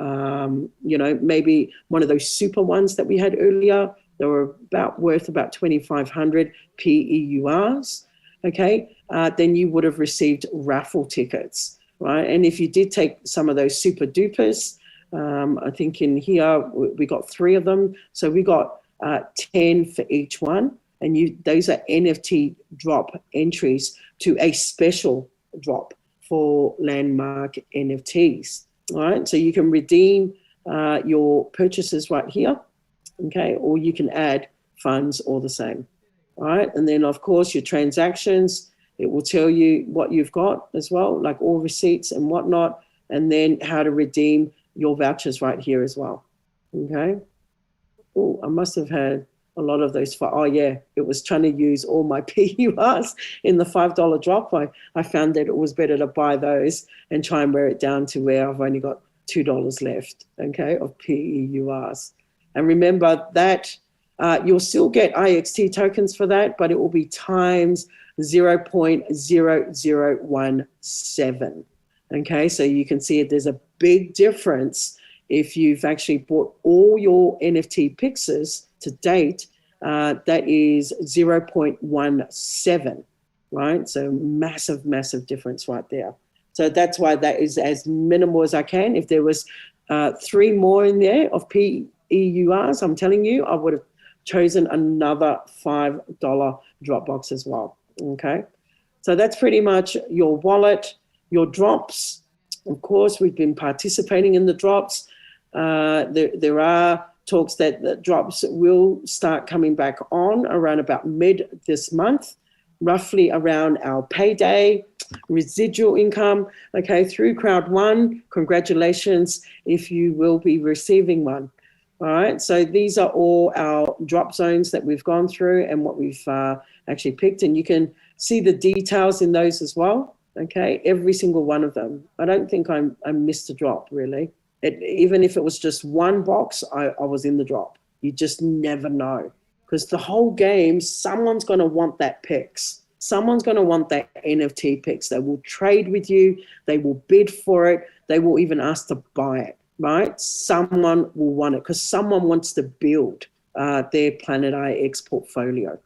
you know, maybe one of those super ones that we had earlier, they were worth about 2,500 PEURs, okay? Then you would have received raffle tickets, right? And if you did take some of those super dupers, I think in here we got 3 of them. So we got 10 for each one. And those are NFT drop entries to a special drop for landmark NFTs. All right, so you can redeem your purchases right here, okay, or you can add funds all the same. All right, and then of course your transactions, it will tell you what you've got as well, like all receipts and whatnot, and then how to redeem your vouchers right here as well, okay? Oh, I must have had a lot of those oh yeah, it was trying to use all my PURs in the $5 drop. I found that it was better to buy those and try and wear it down to where I've only got $2 left, okay, of PEURs. And remember that you'll still get IXT tokens for that, but it will be times 0.0017. Okay, so you can see there's a big difference if you've actually bought all your NFT PIXs to date, that is 0.17, right? So massive, massive difference right there. So that's why that is as minimal as I can. If there was 3 more in there of PEURs, I'm telling you, I would have chosen another $5 Dropbox as well, okay? So that's pretty much your wallet, your drops. Of course, we've been participating in the drops. There are talks that the drops will start coming back on around about mid this month, roughly around our payday, residual income, okay, through Crowd1. Congratulations if you will be receiving one. All right, so these are all our drop zones that we've gone through and what we've actually picked, and you can see the details in those as well, okay, every single one of them. I don't think I missed a drop, really. Even if it was just one box, I was in the drop. You just never know. Because the whole game, someone's going to want that PIX. Someone's going to want that NFT PIX. They will trade with you. They will bid for it. They will even ask to buy it. right? Someone will want it because someone wants to build their PlanetIX portfolio.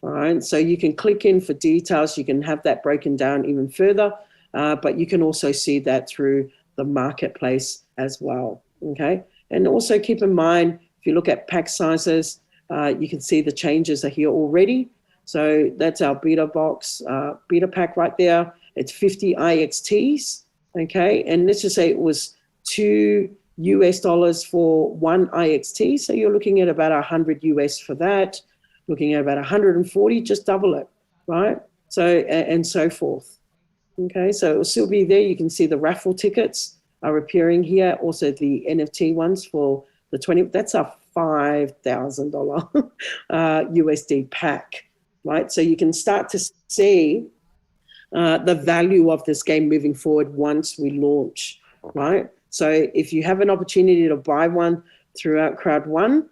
All right, so you can click in for details. You can have that broken down even further, but you can also see that through the marketplace as well, okay? And also keep in mind, if you look at pack sizes, you can see the changes are here already. So that's our beta box, beta pack right there. It's 50 IXTs, okay? And let's just say it was $2 for one IXT. So you're looking at about 100 US for that. Looking at about 140, just double it, right? So, and so forth. Okay, so it will still be there. You can see the raffle tickets are appearing here. Also the NFT ones for the 20, that's a $5,000 USD pack, right? So you can start to see the value of this game moving forward once we launch, right? So if you have an opportunity to buy one throughout Crowd One,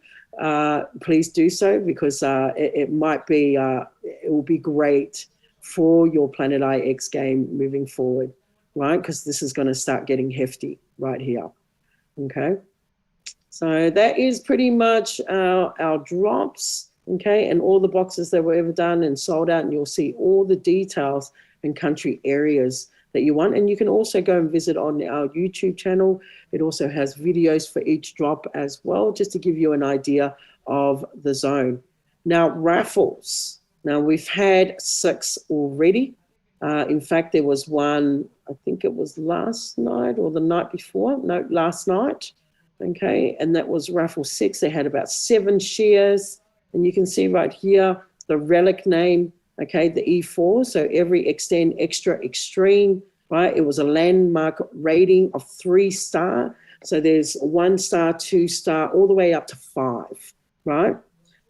please do so, because it might be, it will be great for your PlanetIX game moving forward, right? Because this is going to start getting hefty right here, okay? So that is pretty much our drops, okay? And all the boxes that were ever done and sold out, and you'll see all the details and country areas that you want. And you can also go and visit on our YouTube channel. It also has videos for each drop as well, just to give you an idea of the zone. Now, raffles. Now, we've had 6 already. In fact, there was one, I think it was last night or the night before. No, last night. Okay, and that was raffle 6. They had about 7 shares. And you can see right here, the relic name, okay, the E4, so every extend extra extreme, right? It was a landmark rating of 3-star. So there's 1-star, 2-star, all the way up to 5, right?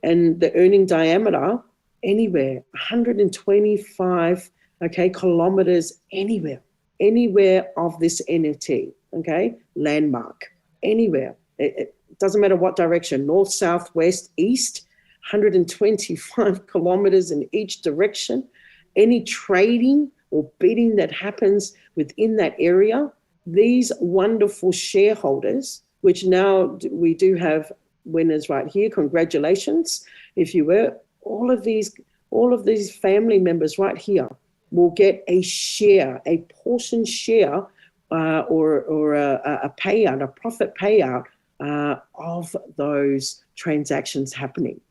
And the earning diameter, anywhere, 125, okay, kilometers, anywhere of this NFT, okay? Landmark, anywhere. It doesn't matter what direction, north, south, west, east, 125 kilometers in each direction. Any trading or bidding that happens within that area, these wonderful shareholders, which now we do have winners right here, congratulations, if you were, all of these family members right here will get a share, a portion share, or a payout, a profit payout of those transactions happening,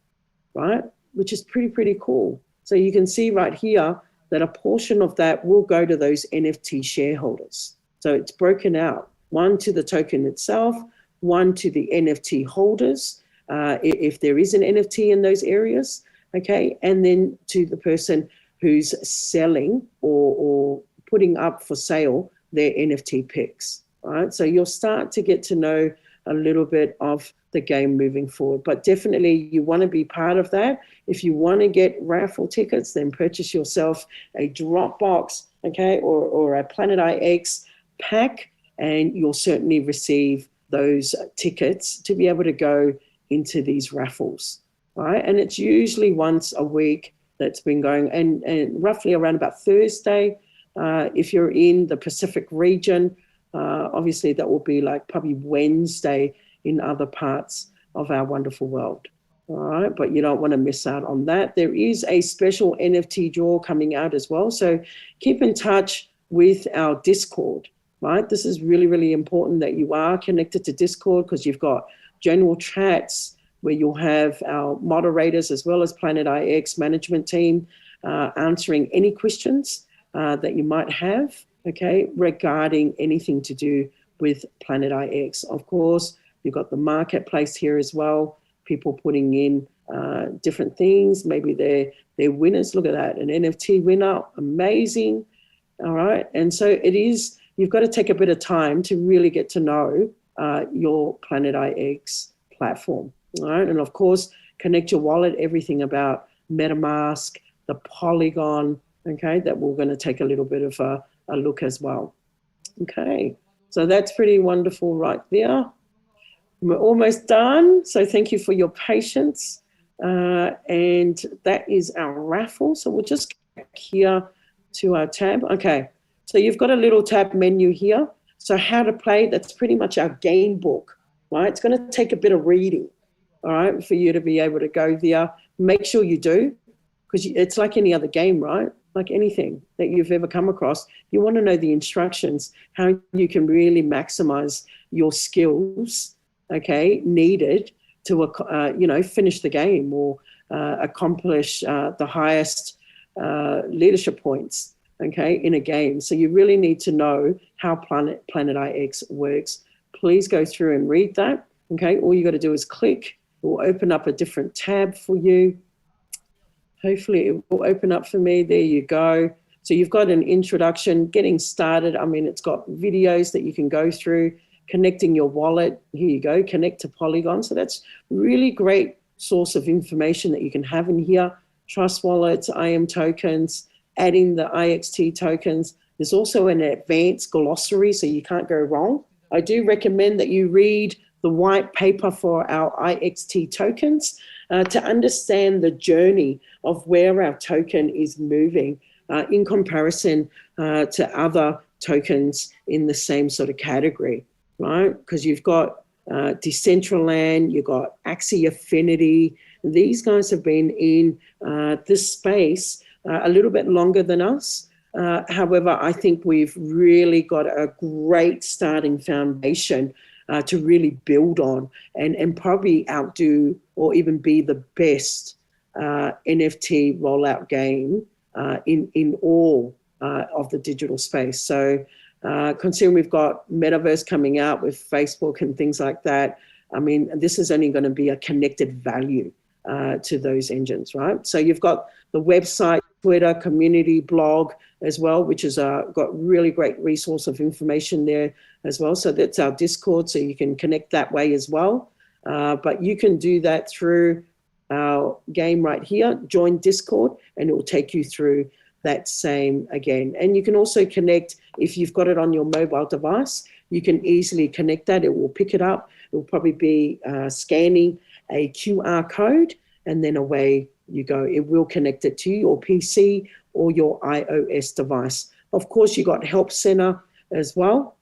right? Which is pretty cool. So you can see right here that a portion of that will go to those NFT shareholders. So it's broken out, one to the token itself, one to the NFT holders, if there is an NFT in those areas, okay? And then to the person who's selling or putting up for sale their NFT picks, right? So you'll start to get to know a little bit of the game moving forward. But definitely you want to be part of that. If you want to get raffle tickets, then purchase yourself a Dropbox, okay, or a PlanetIX pack, and you'll certainly receive those tickets to be able to go into these raffles, right? And it's usually once a week that's been going, and roughly around about Thursday. If you're in the Pacific region, obviously that will be like probably Wednesday in other parts of our wonderful world. All right, but you don't want to miss out on that. There is a special NFT draw coming out as well. So keep in touch with our Discord, right? This is really important that you are connected to Discord, because you've got general chats where you'll have our moderators as well as PlanetIX management team answering any questions that you might have, okay, regarding anything to do with PlanetIX. Of course, you've got the marketplace here as well, people putting in different things. Maybe they're winners. Look at that, an NFT winner, amazing. All right, and so it is, you've got to take a bit of time to really get to know your PlanetIX platform. All right, and of course, connect your wallet, everything about Metamask, the Polygon, okay, that we're going to take a little bit of a look as well. Okay, so that's pretty wonderful right there. We're almost done, so thank you for your patience. And that is our raffle. So we'll just go back here to our tab. Okay, so you've got a little tab menu here. So how to play, that's pretty much our game book, right? It's going to take a bit of reading, all right, for you to be able to go there. Make sure you do, because it's like any other game, right? Like anything that you've ever come across, you want to know the instructions, how you can really maximize your skills, okay, needed to, finish the game or accomplish the highest leadership points, okay, in a game. So you really need to know how PlanetIX works. Please go through and read that, okay? All you got to do is click. It will open up a different tab for you. Hopefully it will open up for me. There you go. So you've got an introduction, getting started. I mean, it's got videos that you can go through, connecting your wallet. Here you go, connect to Polygon. So that's really great source of information that you can have in here. Trust wallets, IM tokens, adding the IXT tokens. There's also an advanced glossary, so you can't go wrong. I do recommend that you read the white paper for our IXT tokens to understand the journey of where our token is moving in comparison to other tokens in the same sort of category, right? Because you've got Decentraland, you've got Axie Affinity. These guys have been in this space a little bit longer than us. However, I think we've really got a great starting foundation to really build on and probably outdo or even be the best NFT rollout game in all of the digital space. So considering we've got Metaverse coming out with Facebook and things like that, I mean, this is only going to be a connected value to those engines, right? So you've got the website, Twitter, community, blog as well, which has got really great resource of information there as well. So that's our Discord, so you can connect that way as well. But you can do that through our game right here, join Discord, and it will take you through that same again. And you can also connect, if you've got it on your mobile device, you can easily connect that. It will pick it up. It will probably be scanning a QR code, and then away you go. It will connect it to your PC or your iOS device. Of course, you got Help Center as well.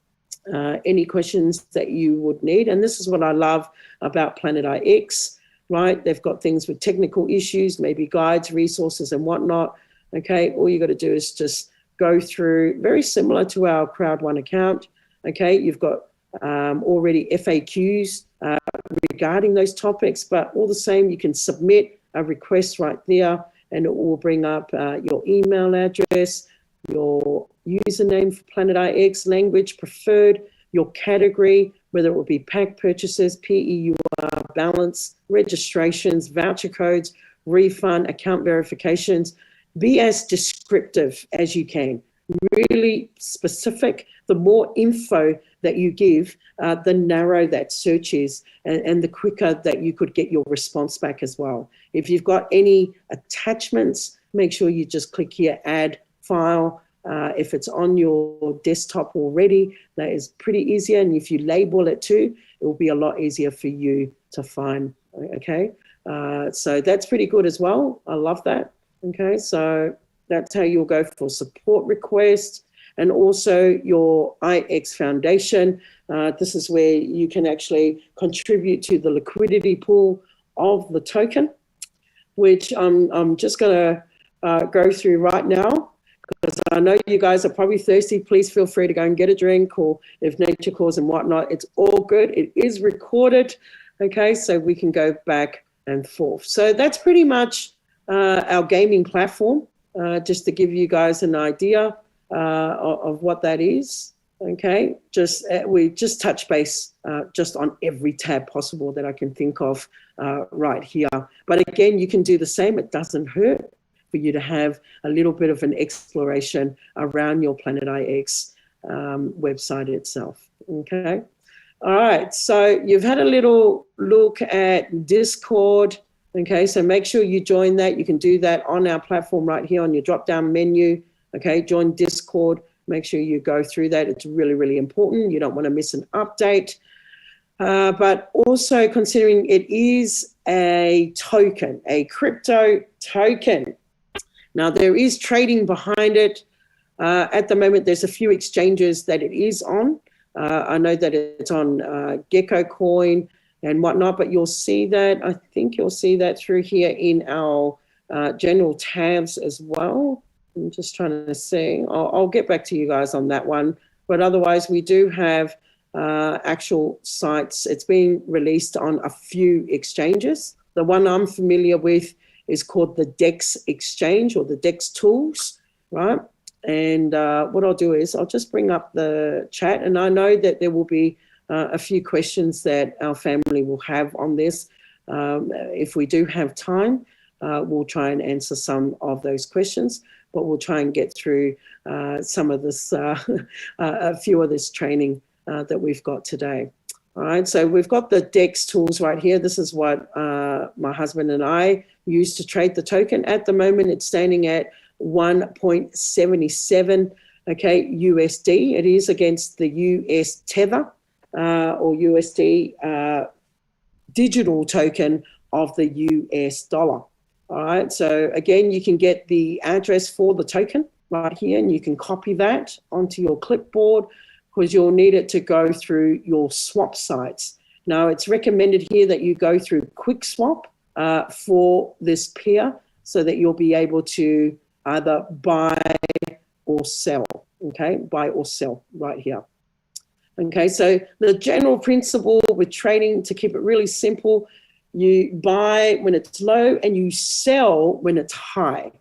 Any questions that you would need. And this is what I love about PlanetIX, right? They've got things with technical issues, maybe guides, resources and whatnot. Okay, all you got to do is just go through, very similar to our Crowd1 account. Okay, you've got already FAQs regarding those topics, but all the same, you can submit a request right there and it will bring up your email address, your username for PlanetIX, language preferred, your category, whether it will be pack purchases, PEUR, balance, registrations, voucher codes, refund, account verifications. Be as descriptive as you can, really specific. The more info that you give, the narrower that search is and the quicker that you could get your response back as well. If you've got any attachments, make sure you just click here, add file. If it's on your desktop already, that is pretty easy. And if you label it too, it will be a lot easier for you to find, okay? So that's pretty good as well. I love that, okay? So that's how you'll go for support requests and also your IX Foundation. This is where you can actually contribute to the liquidity pool of the token, which I'm just gonna go through right now, because I know you guys are probably thirsty. Please feel free to go and get a drink, or if nature calls and whatnot, it's all good. It is recorded, okay? So we can go back and forth. So that's pretty much our gaming platform, just to give you guys an idea of what that is, okay? We just touch base just on every tab possible that I can think of right here. But again, you can do the same. It doesn't hurt for you to have a little bit of an exploration around your PlanetIX website itself, okay? All right, so you've had a little look at Discord, okay? So make sure you join that. You can do that on our platform right here on your drop-down menu, okay? Join Discord. Make sure you go through that. It's really, really important. You don't want to miss an update. But also considering it is a token, a crypto token. Now, there is trading behind it. At the moment, there's a few exchanges that it is on. I know that it's on Gecko Coin and whatnot, but you'll see that, I think you'll see that through here in our general tabs as well. I'm just trying to see. I'll get back to you guys on that one. But otherwise, we do have actual sites. It's been released on a few exchanges. The one I'm familiar with is called the DEX Exchange or the DEX Tools, right? And what I'll do is I'll just bring up the chat. And I know that there will be a few questions that our family will have on this. If we do have time, we'll try and answer some of those questions, but we'll try and get through some of this, a few of this training that we've got today. All right, so we've got the DEX tools right here. This is what my husband and I use to trade the token. At the moment, it's standing at 1.77, okay, USD. It is against the US Tether or USD digital token of the US dollar. All right, so again, you can get the address for the token right here, and you can copy that onto your clipboard because you'll need it to go through your swap sites. Now, it's recommended here that you go through QuickSwap for this pair so that you'll be able to either buy or sell, okay? Buy or sell right here. Okay, so the general principle with trading, to keep it really simple, you buy when it's low and you sell when it's high.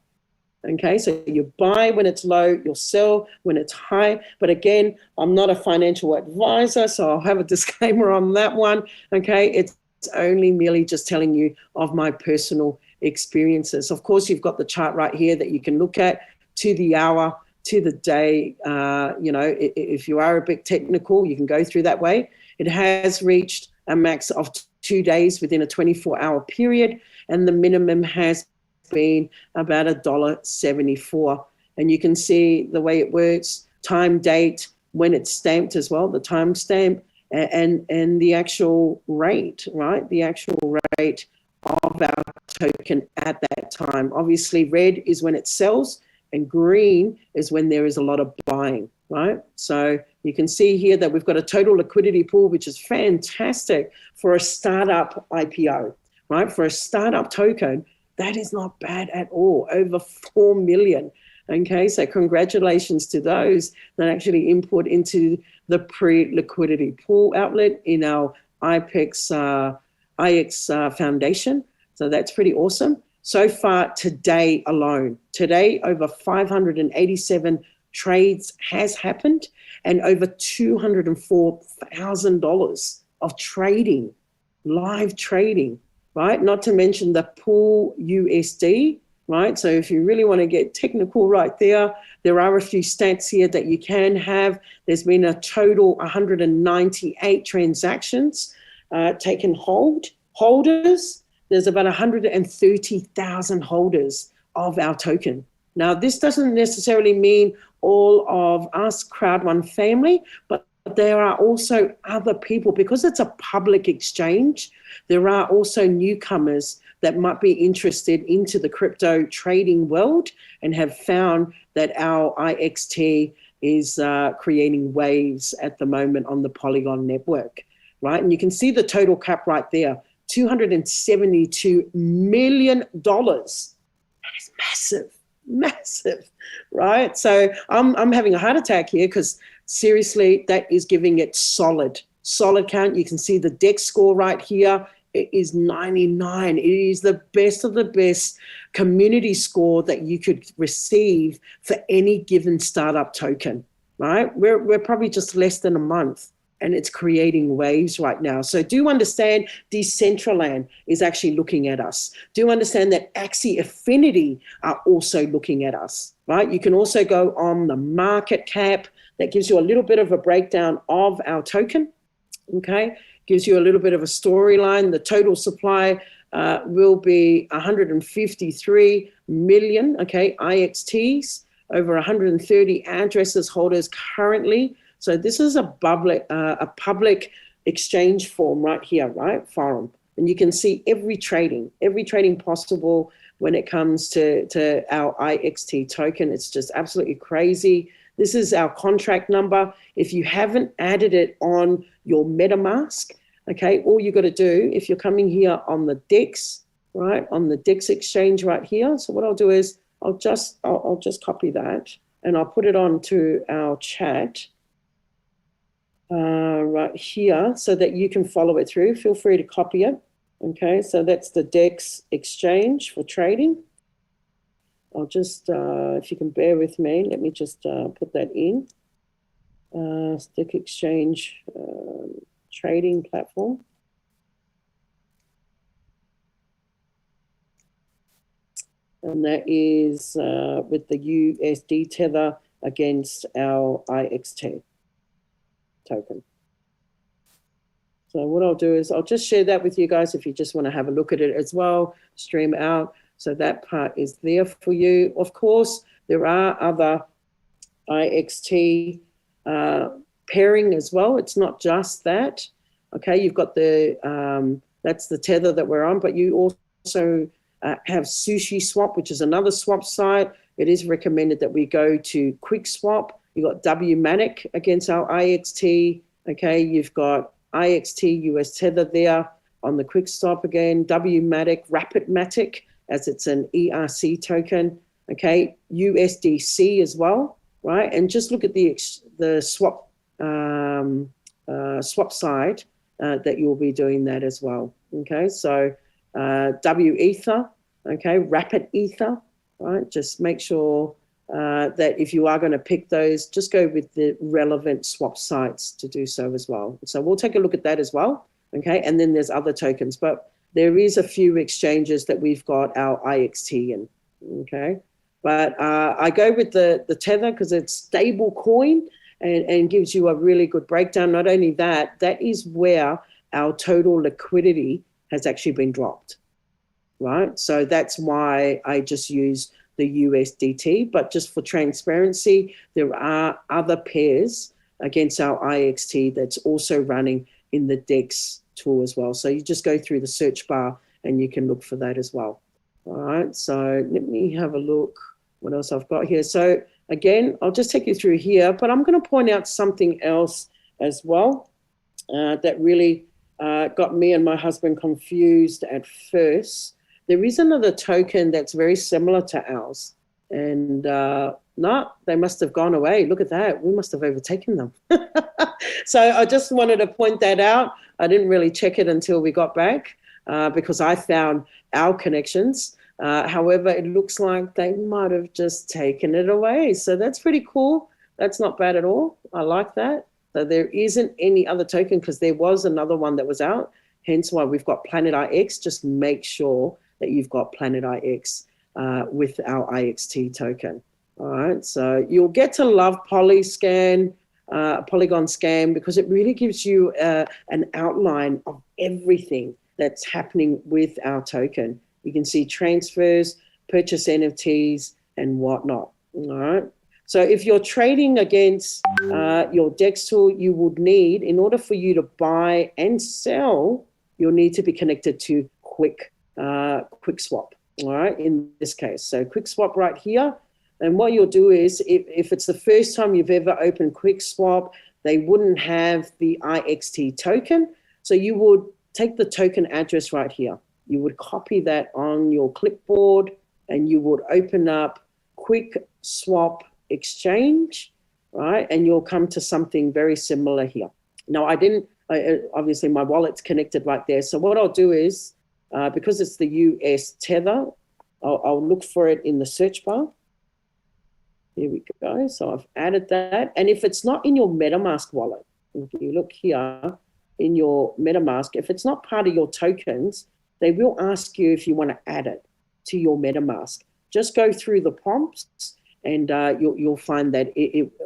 Okay, so you buy when it's low, you'll sell when it's high. But again, I'm not a financial advisor, so I'll have a disclaimer on that one. Okay, it's only merely just telling you of my personal experiences. Of course, you've got the chart right here that you can look at to the hour, to the day. You know, if you are a bit technical, you can go through that way. It has reached a max of 2 days within a 24-hour period, and the minimum has been about $1.74. And you can see the way it works, time, date, when it's stamped as well, the time stamp, and the actual rate, right? The actual rate of our token at that time. Obviously, red is when it sells, and green is when there is a lot of buying, right? So you can see here that we've got a total liquidity pool, which is fantastic for a startup IPO, right? For a startup token, that is not bad at all, over 4 million. Okay, so congratulations to those that actually input into the pre-liquidity pool outlet in our IX Foundation. So that's pretty awesome. So far today alone, today over 587 trades has happened and over $204,000 of trading, live trading, right? Not to mention the pool USD, right? So if you really want to get technical right there, there are a few stats here that you can have. There's been a total 198 transactions taken holders. There's about 130,000 holders of our token. Now, this doesn't necessarily mean all of us, Crowd One family, but there are also other people. Because it's a public exchange, there are also newcomers that might be interested into the crypto trading world and have found that our IXT is creating waves at the moment on the Polygon network, right? And you can see the total cap right there, $272 million. That is massive, massive, right? So I'm having a heart attack here because seriously, that is giving it solid count. You can see the DEX score right here. It is 99. It is the best of the best community score that you could receive for any given startup token, right? We're probably just less than a month, and it's creating waves right now. So do understand Decentraland is actually looking at us. Do understand that Axie Affinity are also looking at us, right? You can also go on the market cap. That gives you a little bit of a breakdown of our token, okay? Gives you a little bit of a storyline. The total supply will be 153 million, okay, IXTs, over 130 addresses holders currently. So this is a public exchange form right here, right, forum. And you can see every trading possible when it comes to our IXT token. It's just absolutely crazy. This is our contract number. If you haven't added it on your MetaMask, okay, all you got to do, if you're coming here on the DEX, right, on the DEX exchange right here. So what I'll do is I'll just copy that and I'll put it onto our chat right here so that you can follow it through. Feel free to copy it. Okay, so that's the DEX exchange for trading. I'll just, if you can bear with me, let me just put that in. DEX exchange trading platform. And that is with the USD tether against our IXT token. So what I'll do is I'll just share that with you guys if you just want to have a look at it as well, stream out. So that part is there for you. Of course, there are other IXT pairing as well. It's not just that. Okay, you've got the, that's the tether that we're on, but you also have Sushi Swap, which is another swap site. It is recommended that we go to Quick Swap. You've got WMatic against our IXT. Okay, you've got IXT US Tether there on the Quick Stop again. WMatic, RapidMatic, as it's an ERC token. Okay, USDC as well, right? And just look at the swap swap side that you'll be doing that as well. Okay, so WEther, okay, Rapid Ether, right? Just make sure that if you are going to pick those, just go with the relevant swap sites to do so as well. So we'll take a look at that as well, okay? And then there's other tokens, but there is a few exchanges that we've got our IXT in, okay? But I go with the Tether because it's stable coin and gives you a really good breakdown. Not only that, that is where our total liquidity has actually been dropped, right? So that's why I just use the USDT, but just for transparency, there are other pairs against our IXT that's also running in the DEX tool as well. So you just go through the search bar and you can look for that as well. All right, so let me have a look what else I've got here. So again, I'll just take you through here, but I'm going to point out something else as well that really got me and my husband confused at first. There is another token that's very similar to ours. And no, they must have gone away. Look at that. We must have overtaken them. So I just wanted to point that out. I didn't really check it until we got back because I found our connections. However, it looks like they might have just taken it away. So that's pretty cool. That's not bad at all. I like that. So there isn't any other token because there was another one that was out. Hence why we've got PlanetIX. Just make sure that you've got PlanetIX with our IXT token. All right, so you'll get to love Polygon Scan because it really gives you an outline of everything that's happening with our token. You can see transfers, purchase NFTs, and whatnot. All right. So if you're trading against your DEX tool, you would need, in order for you to buy and sell, you'll need to be connected to Quick Swap, all right, in this case. So Quick Swap right here. And what you'll do is, if it's the first time you've ever opened Quick Swap, they wouldn't have the IXT token. So you would take the token address right here. You would copy that on your clipboard and you would open up Quick Swap Exchange, right? And you'll come to something very similar here. Now, obviously my wallet's connected right there. So what I'll do is, because it's the US Tether, I'll look for it in the search bar. Here we go. So I've added that. And if it's not in your MetaMask wallet, if you look here in your MetaMask, if it's not part of your tokens, they will ask you if you want to add it to your MetaMask. Just go through the prompts and you'll find that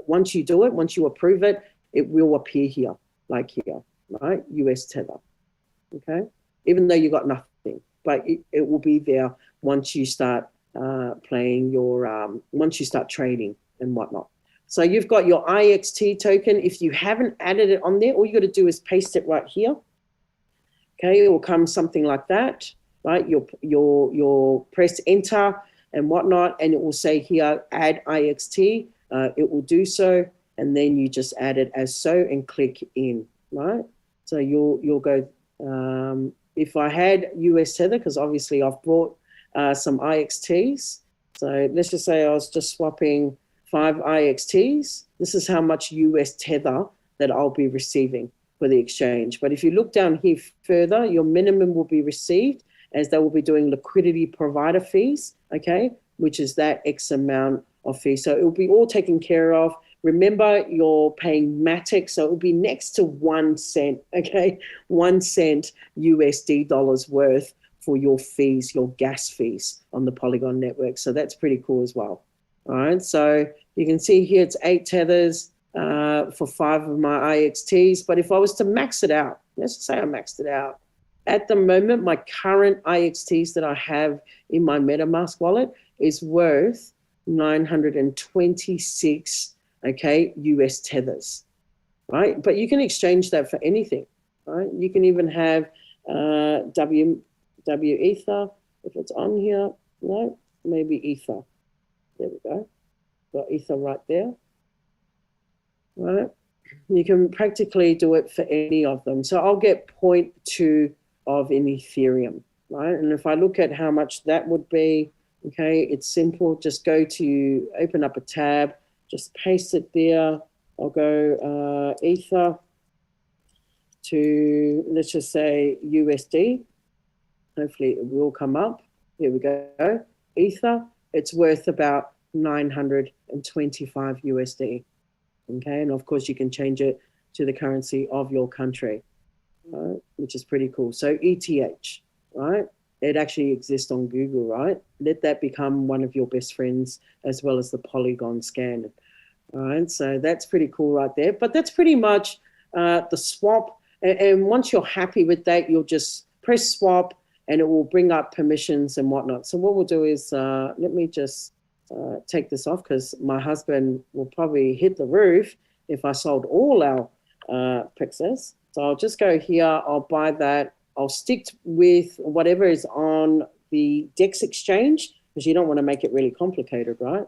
once you do it, once you approve it, it will appear here, like here, right? US Tether, okay? Even though you got nothing, but it will be there once you start playing your, once you start trading and whatnot. So you've got your IXT token. If you haven't added it on there, all you got to do is paste it right here. Okay, it will come something like that, right? You'll press enter and whatnot, and it will say here, add IXT. it will do so, and then you just add it as so and click in, right? So you'll go, if I had US Tether, because obviously I've brought some IXTs. So let's just say I was just swapping 5 IXTs. This is how much US Tether that I'll be receiving for the exchange. But if you look down here further, your minimum will be received as they will be doing liquidity provider fees, okay, which is that X amount of fees. So it will be all taken care of. Remember, you're paying Matic, so it will be next to 1 cent, okay, 1 cent USD dollars worth for your fees, your gas fees on the Polygon network. So that's pretty cool as well. All right, so you can see here it's 8 tethers for 5 of my IXTs. But if I was to max it out, let's just say I maxed it out. At the moment, my current IXTs that I have in my MetaMask wallet is worth 926, okay, US tethers, right? But you can exchange that for anything, right? You can even have W Ether, if it's on here, no, maybe Ether. There we go. Got Ether right there, right? You can practically do it for any of them. So I'll get 0.2 of an Ethereum, right? And if I look at how much that would be, okay, it's simple. Just go to, open up a tab, just paste it there. I'll go Ether to, let's just say USD. Hopefully it will come up. Here we go. Ether, it's worth about 925 USD. Okay, and of course you can change it to the currency of your country, right? Which is pretty cool. So ETH, right? It actually exists on Google, right? Let that become one of your best friends, as well as the Polygon scan. All right, so that's pretty cool right there. But that's pretty much the swap. And once you're happy with that, you'll just press swap and it will bring up permissions and whatnot. So what we'll do is, let me just take this off, because my husband will probably hit the roof if I sold all our Pixels. So I'll just go here, I'll buy that. I'll stick with whatever is on the DEX exchange, because you don't want to make it really complicated, right?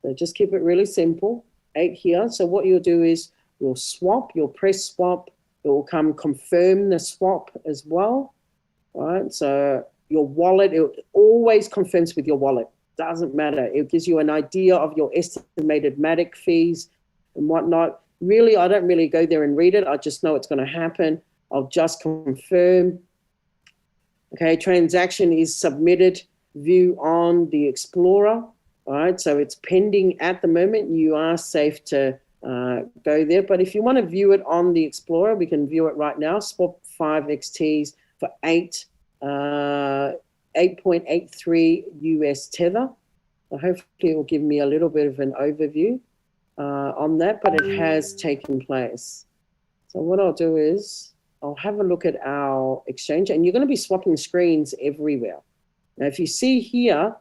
So just keep it really simple. 8 here. So what you'll do is you'll swap, you'll press swap. It will come confirm the swap as well, right? So your wallet, it always confirms with your wallet. Doesn't matter. It gives you an idea of your estimated Matic fees and whatnot. Really, I don't really go there and read it. I just know it's going to happen. I'll just confirm. Okay, transaction is submitted. View on the Explorer. All right, so it's pending at the moment. You are safe to go there. But if you want to view it on the Explorer, we can view it right now. Swap 5 XTs for 8.83 US tether. So hopefully it will give me a little bit of an overview on that, but it has taken place. So what I'll do is I'll have a look at our exchange, and you're going to be swapping screens everywhere. Now, if you see here,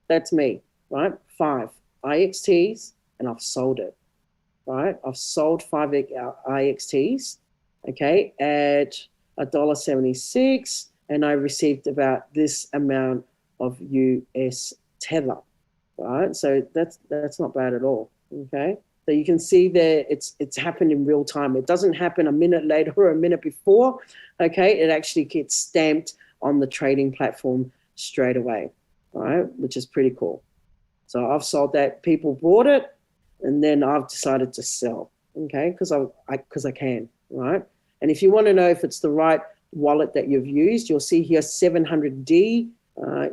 that's me, right? 5 IXTs, and I've sold it, right? I've sold 5 IXTs, okay, at $1.76, and I received about this amount of US tether, right? So that's not bad at all, okay? So you can see there it's happened in real time. It doesn't happen a minute later or a minute before, okay? It actually gets stamped on the trading platform straight away, right? Which is pretty cool. So I've sold that. People bought it, and then I've decided to sell, okay? Because I can, right? And if you want to know if it's the right wallet that you've used, you'll see here 700D.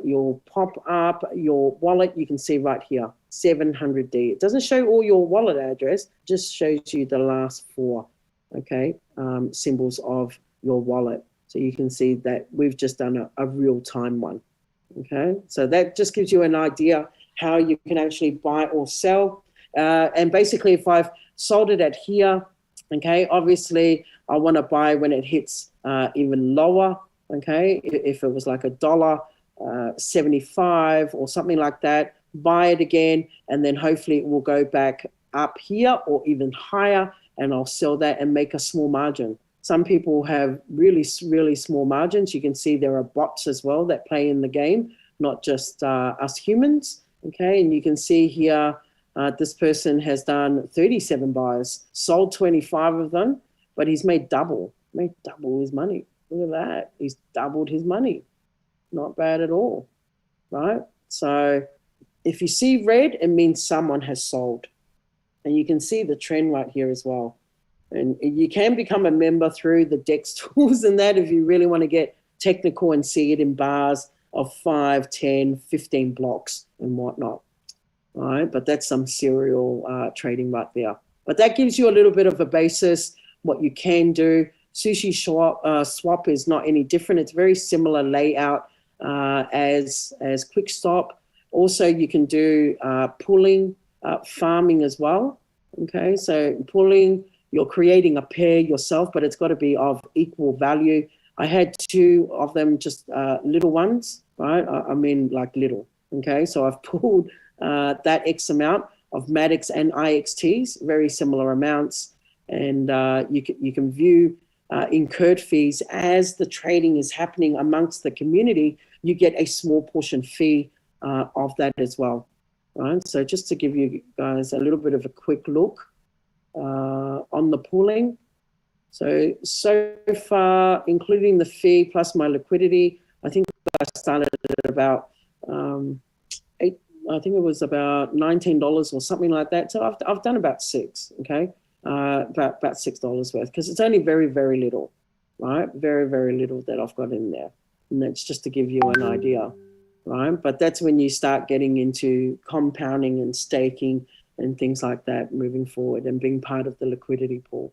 You'll pop up your wallet. You can see right here 700D. It doesn't show all your wallet address, just shows you the last 4, okay, symbols of your wallet. So you can see that we've just done a real-time one, okay? So that just gives you an idea how you can actually buy or sell. And basically, if I've sold it at here, okay, obviously I want to buy when it hits even lower, okay? If it was like $1.75 or something like that, buy it again, and then hopefully it will go back up here or even higher, and I'll sell that and make a small margin. Some people have really, really small margins. You can see there are bots as well that play in the game, not just us humans, okay? And you can see here This person has done 37 buys, sold 25 of them, but he's made double his money. Look at that. He's doubled his money. Not bad at all, right? So if you see red, it means someone has sold. And you can see the trend right here as well. And you can become a member through the DEX tools and that if you really want to get technical and see it in bars of 5, 10, 15 blocks and whatnot. All right, but that's some serial trading right there. But that gives you a little bit of a basis, what you can do. Sushi swap is not any different. It's very similar layout as QuickStop. Also, you can do pooling, farming as well. Okay, so pooling, you're creating a pair yourself, but it's got to be of equal value. I had 2 of them, just little ones, right? I mean, like little. Okay, so I've pooled that X amount of MATIX and IXTs, very similar amounts, and you can view incurred fees as the trading is happening amongst the community. You get a small portion fee of that as well. Right, so just to give you guys a little bit of a quick look on the pooling. So far, including the fee plus my liquidity, I think I started at about I think it was about $19 or something like that. So I've done about 6, okay, about $6 worth, because it's only very, very little, right? Very, very little that I've got in there, and that's just to give you an idea. Right, but that's when you start getting into compounding and staking and things like that moving forward and being part of the liquidity pool.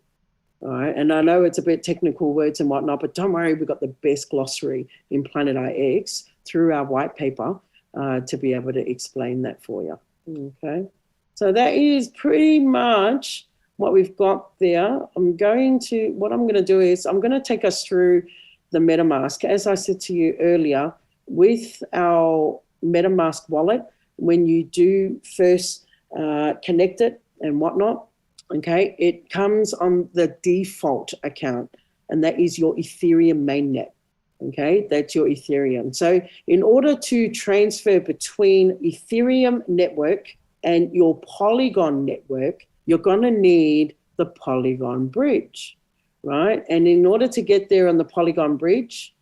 All right, and I know it's a bit technical words and whatnot, but don't worry, we've got the best glossary in PlanetIX through our white paper to be able to explain that for you. Okay, so that is pretty much what we've got there. What I'm going to do is I'm going to take us through the MetaMask. As I said to you earlier, with our MetaMask wallet, when you do first connect it and whatnot, okay, it comes on the default account, and that is your Ethereum mainnet. Okay, that's your Ethereum. So in order to transfer between Ethereum network and your Polygon network, you're going to need the Polygon bridge, right? And in order to get there on the Polygon bridge,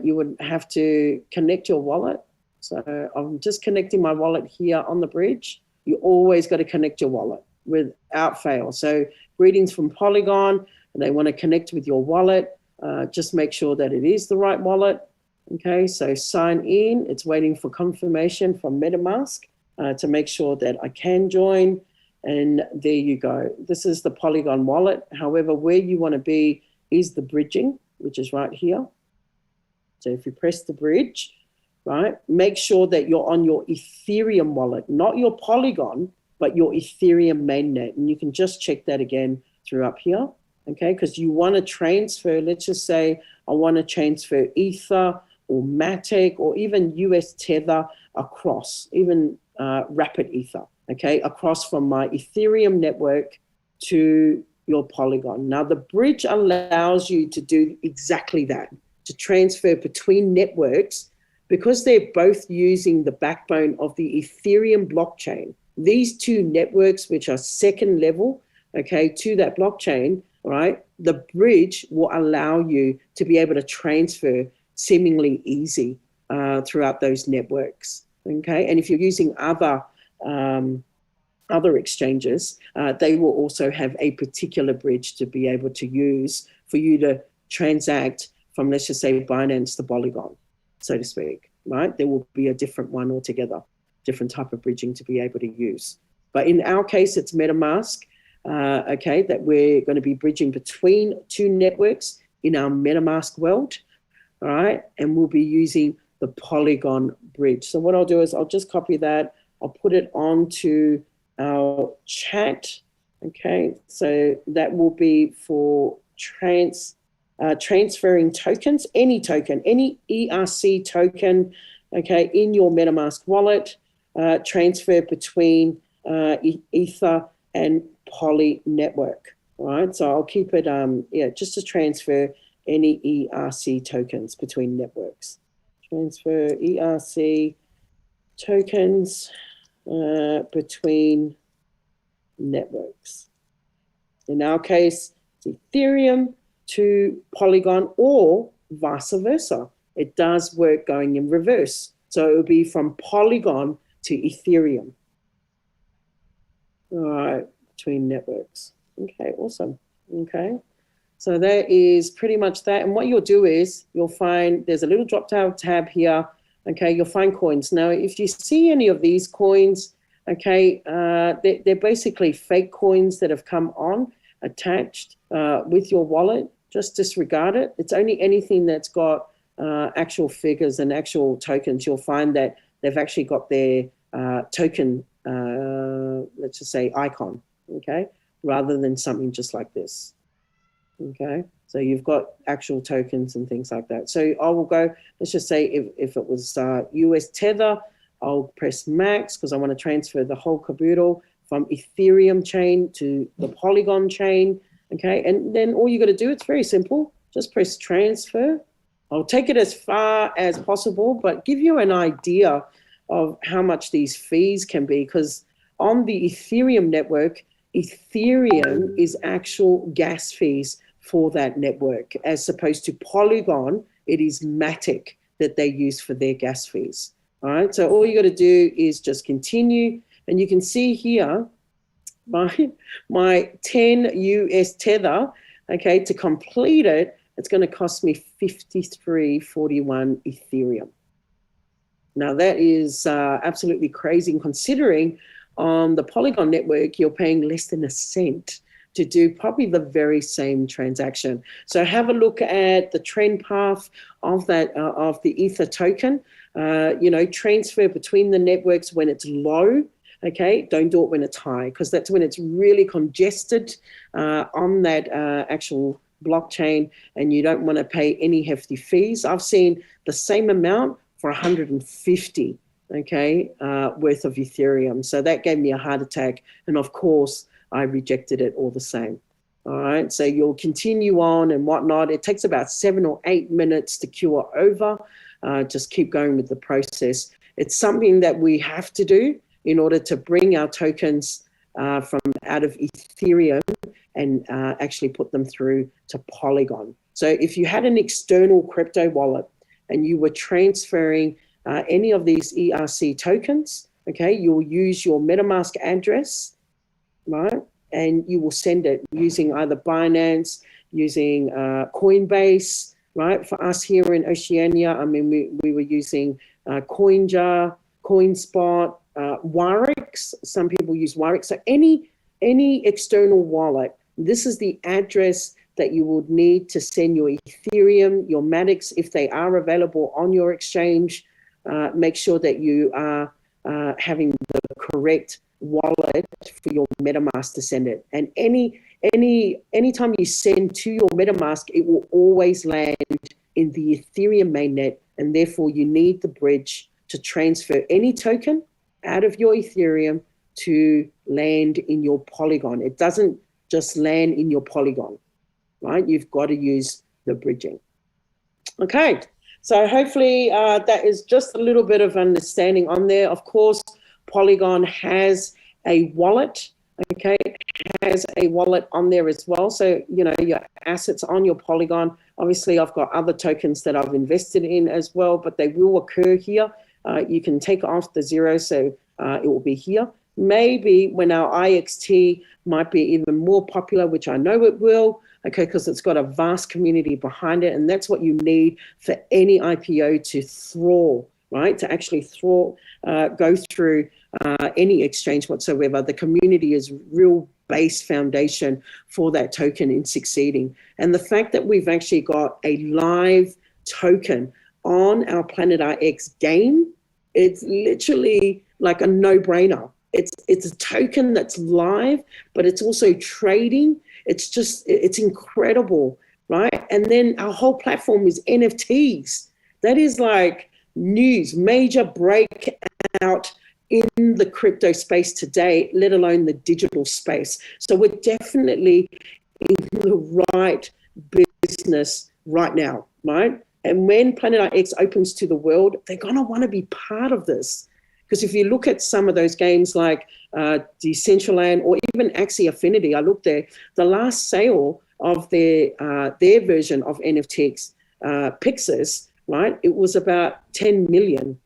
you would have to connect your wallet. So I'm just connecting my wallet here on the bridge. You always got to connect your wallet without fail. So greetings from Polygon, and they want to connect with your wallet. Just make sure that it is the right wallet. Okay, so sign in. It's waiting for confirmation from MetaMask to make sure that I can join. And there you go. This is the Polygon wallet. However, where you want to be is the bridging, which is right here. So if you press the bridge, right, make sure that you're on your Ethereum wallet, not your Polygon, but your Ethereum mainnet. And you can just check that again through up here, okay, because you want to transfer, let's just say I want to transfer Ether or Matic or even US Tether across, even Rapid Ether, okay, across from my Ethereum network to your Polygon. Now, the bridge allows you to do exactly that, to transfer between networks, because they're both using the backbone of the Ethereum blockchain. These 2 networks, which are second level, okay, to that blockchain, right, the bridge will allow you to be able to transfer seemingly easy throughout those networks, okay? And if you're using other exchanges, they will also have a particular bridge to be able to use for you to transact from, let's just say, Binance to Polygon, so to speak, right? There will be a different one altogether, different type of bridging to be able to use. But in our case, it's MetaMask, okay, that we're going to be bridging between 2 networks in our MetaMask world, all right? And we'll be using the Polygon bridge. So what I'll do is I'll just copy that. I'll put it onto our chat, okay? So that will be for transferring tokens, any token, any ERC token, okay, in your MetaMask wallet, transfer between Ether and Poly network, all right? So I'll keep it, just to transfer any ERC tokens between networks. Transfer ERC tokens between networks. In our case, it's Ethereum to Polygon or vice versa. It does work going in reverse. So it will be from Polygon to Ethereum. All right, between networks. Okay, awesome. Okay, so that is pretty much that. And what you'll do is you'll find there's a little drop-down tab here. Okay, you'll find coins. Now, if you see any of these coins, okay, they're basically fake coins that have come on attached with your wallet. Just disregard it. It's only anything that's got actual figures and actual tokens. You'll find that they've actually got their token, let's just say icon, okay, rather than something just like this, okay? So you've got actual tokens and things like that. So I will go, let's just say if it was US Tether, I'll press max because I want to transfer the whole caboodle from Ethereum chain to the Polygon chain, okay? And then all you got to do, it's very simple, just press transfer. I'll take it as far as possible, but give you an idea of how much these fees can be, because on the Ethereum network, Ethereum is actual gas fees for that network, as opposed to Polygon, it is Matic that they use for their gas fees. All right, so all you got to do is just continue, and you can see here my 10 US Tether, okay, to complete it, it's going to cost me 53.41 Ethereum. Now that is absolutely crazy, considering on the Polygon network, you're paying less than a cent to do probably the very same transaction. So have a look at the trend path of that of the Ether token. You know, transfer between the networks when it's low. Okay, don't do it when it's high, because that's when it's really congested on that actual blockchain, and you don't want to pay any hefty fees. I've seen the same amount for 150, okay, worth of Ethereum. So that gave me a heart attack. And of course, I rejected it all the same. All right, so you'll continue on and whatnot. It takes about 7 or 8 minutes to cure over. Just keep going with the process. It's something that we have to do in order to bring our tokens from out of Ethereum and actually put them through to Polygon. So if you had an external crypto wallet and you were transferring any of these ERC tokens, okay, you'll use your MetaMask address, right? And you will send it using either Binance, using Coinbase, right? For us here in Oceania, I mean, we were using CoinJar, CoinSpot, Warix. Some people use Warix. So any external wallet, this is the address that you would need to send your Ethereum, your Matix, if they are available on your exchange. Make sure that you are having the correct wallet for your MetaMask to send it. And anytime you send to your MetaMask, it will always land in the Ethereum mainnet, and therefore you need the bridge to transfer any token out of your Ethereum to land in your Polygon. It doesn't just land in your Polygon, right? You've got to use the bridging. Okay, so hopefully that is just a little bit of understanding on there. Of course, Polygon has a wallet, okay? It has a wallet on there as well. So, you know, your assets on your Polygon. Obviously, I've got other tokens that I've invested in as well, but they will occur here. You can take off the zero, so it will be here. Maybe when our IXT might be even more popular, which I know it will, okay, because it's got a vast community behind it, and that's what you need for any IPO to thaw, right? To actually go through any exchange whatsoever. The community is real base foundation for that token in succeeding. And the fact that we've actually got a live token on our PlanetIX game, it's literally like a no-brainer. It's a token that's live, but it's also trading. It's incredible, right? And then our whole platform is NFTs. That is like news, major breakout in the crypto space today, let alone the digital space. So we're definitely in the right business right now, right? And when PlanetIX opens to the world, they're going to want to be part of this, Because if you look at some of those games like Decentraland or even Axie Affinity, I looked there, the last sale of their version of NFTX, Pixels, right? It was about 10 million.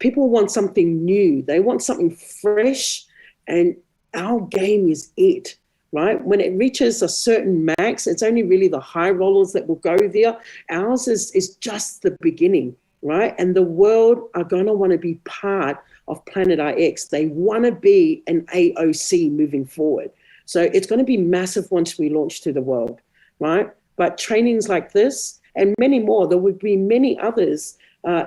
People want something new. They want something fresh, and our game is it, right? When it reaches a certain max, it's only really the high rollers that will go there. Ours is just the beginning, right? And the world are going to want to be part of PlanetIX. They want to be an AOC moving forward. So it's going to be massive once we launch to the world, right? But trainings like this and many more, there would be many others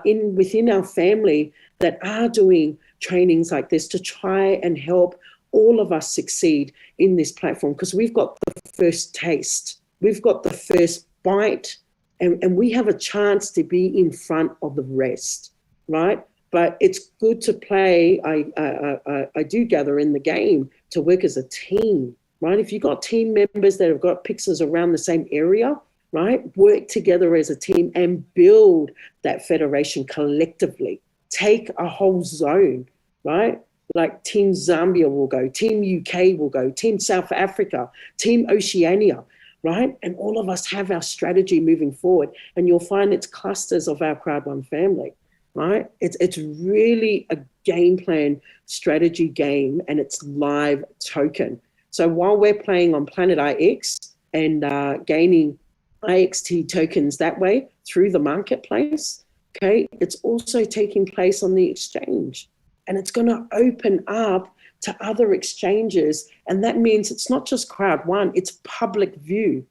within our family that are doing trainings like this to try and help all of us succeed in this platform, because we've got the first taste, we've got the first bite, and we have a chance to be in front of the rest, right? But it's good to play, I do gather, in the game to work as a team, right? If you've got team members that have got pixels around the same area, right? Work together as a team and build that federation collectively. Take a whole zone, right? Like Team Zambia will go, Team UK will go, Team South Africa, Team Oceania, right? And all of us have our strategy moving forward, and you'll find it's clusters of our Crowd One family, right? It's really a game plan strategy game, and it's live token. So while we're playing on PlanetIX and gaining IXT tokens that way through the marketplace, okay, it's also taking place on the exchange, and it's going to open up to other exchanges. And that means it's not just Crowd One, it's public view,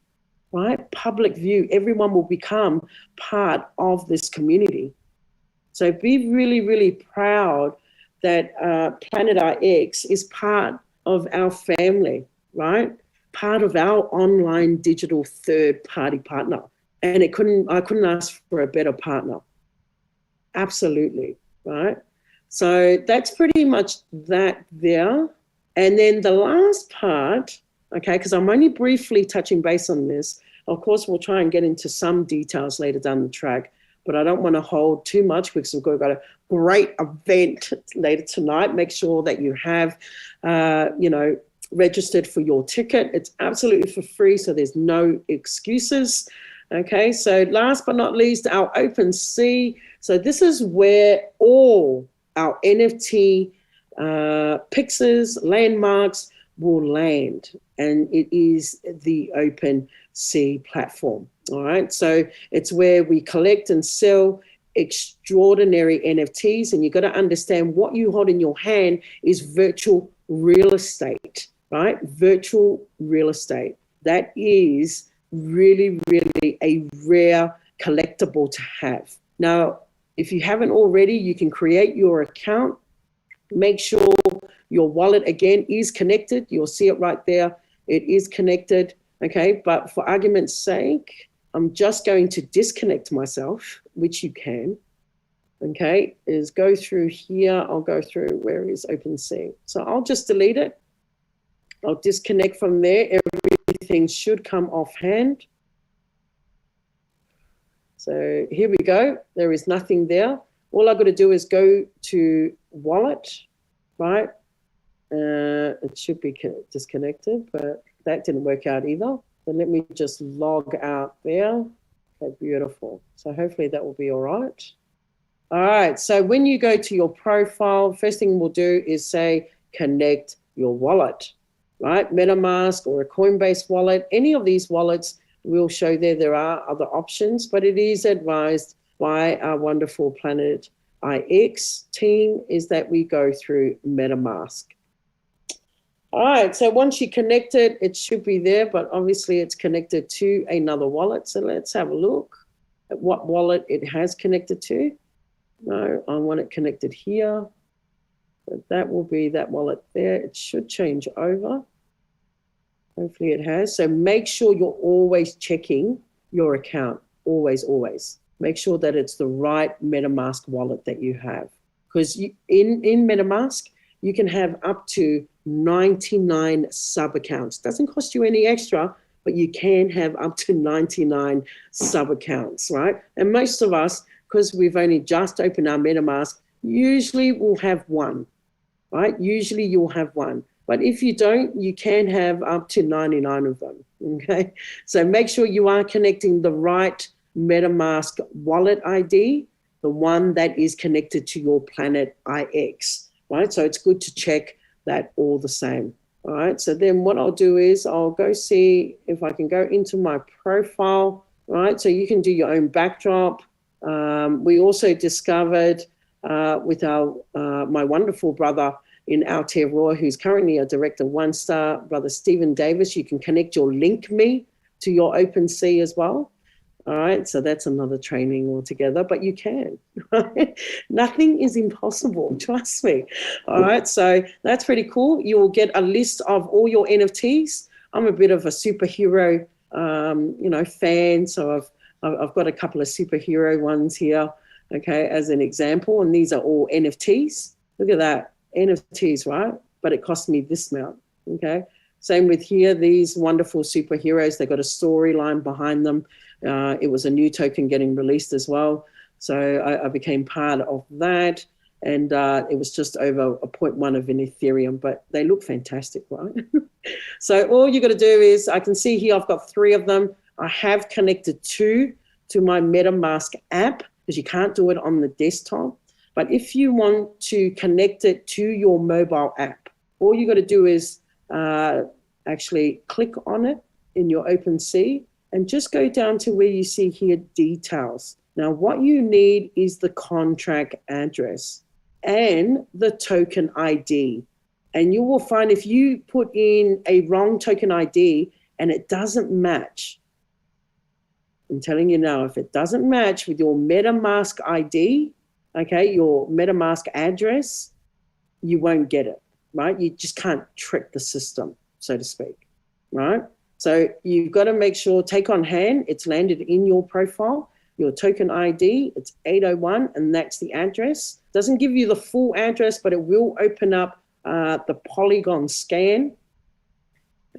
right? Public view. Everyone will become part of this community. So be really, really proud that PlanetIX is part of our family, right? Part of our online digital third-party partner. And I couldn't ask for a better partner. Absolutely, right? So that's pretty much that there. And then the last part, okay, because I'm only briefly touching base on this. Of course, we'll try and get into some details later down the track, but I don't want to hold too much because we've got a great event later tonight. Make sure that you have, registered for your ticket. It's absolutely for free, so there's no excuses. Okay, so last but not least, our OpenSea. So this is where all our NFT pixels, landmarks will land, and it is the OpenSea platform. All right, so it's where we collect and sell extraordinary NFTs, and you've got to understand what you hold in your hand is virtual real estate, right? Virtual real estate. That is really, really a rare collectible to have. Now, if you haven't already, you can create your account. Make sure your wallet, again, is connected. You'll see it right there. It is connected, okay? But for argument's sake, I'm just going to disconnect myself, which you can, okay? Is go through here. I'll go through where is OpenSea. So I'll just delete it. I'll disconnect from there. Everything should come offhand. So here we go. There is nothing there. All I've got to do is go to wallet, right? It should be disconnected, but that didn't work out either. Then let me just log out there. Okay, beautiful. So hopefully that will be all right. All right, so when you go to your profile, first thing we'll do is say connect your wallet, right? Metamask or a Coinbase wallet, any of these wallets will show there are other options, but it is advised by our wonderful PlanetIX team is that we go through Metamask. All right, so once you connect it, it should be there, but obviously it's connected to another wallet. So let's have a look at what wallet it has connected to. No, I want it connected here. But that will be that wallet there. It should change over. Hopefully it has. So make sure you're always checking your account. Always, always. Make sure that it's the right MetaMask wallet that you have. Because in MetaMask, you can have up to 99 sub-accounts. Doesn't cost you any extra, but you can have up to 99 sub-accounts, right? And most of us, because we've only just opened our MetaMask, usually will have one, right? Usually you'll have one. But if you don't, you can have up to 99 of them, okay? So make sure you are connecting the right MetaMask wallet ID, the one that is connected to your PlanetIX, right? So it's good to check that all the same, all right? So then what I'll do is I'll go see if I can go into my profile, right? So you can do your own backdrop. We also discovered with my wonderful brother in Aotearoa, who's currently a director, One Star, Brother Stephen Davis, you can connect your link me to your OpenSea as well. All right, so that's another training altogether, but you can. Right? Nothing is impossible, trust me. All right, so that's pretty cool. You will get a list of all your NFTs. I'm a bit of a superhero, fan, so I've got a couple of superhero ones here, okay, as an example, and these are all NFTs. Look at that. NFTs, right? But it cost me this amount, okay? Same with here, these wonderful superheroes, they got a storyline behind them. It was a new token getting released as well. So I became part of that. And it was just over a 0.1 of an Ethereum, but they look fantastic, right? So all you got to do is, I can see here, I've got 3 of them. I have connected 2 to my MetaMask app because you can't do it on the desktop. But if you want to connect it to your mobile app, all you got to do is actually click on it in your OpenSea and just go down to where you see here details. Now, what you need is the contract address and the token ID. And you will find if you put in a wrong token ID and it doesn't match, I'm telling you now, if it doesn't match with your MetaMask ID, okay, your MetaMask address, you won't get it, right? You just can't trick the system, so to speak, right? So you've got to make sure, take on hand, it's landed in your profile, your token ID, it's 801, and that's the address. Doesn't give you the full address, but it will open up the Polygon scan,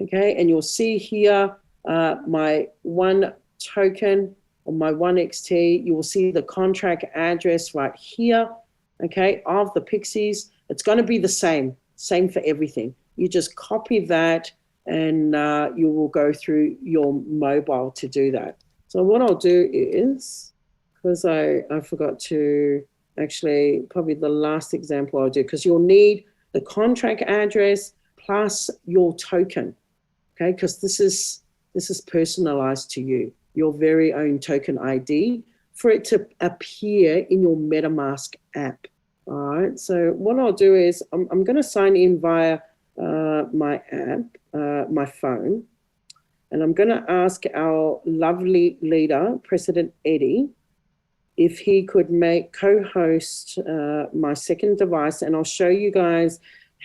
okay? And you'll see here my one token, on my 1XT, you will see the contract address right here, okay, of the Pixies. It's going to be the same for everything. You just copy that and you will go through your mobile to do that. So what I'll do is, because I forgot to actually, probably the last example I'll do, because you'll need the contract address plus your token, okay, because this is personalized to you, your very own token ID, for it to appear in your MetaMask app. All right, so what I'll do is I'm going to sign in via my app, my phone, and I'm going to ask our lovely leader, President Eddie, if he could co-host my second device, and I'll show you guys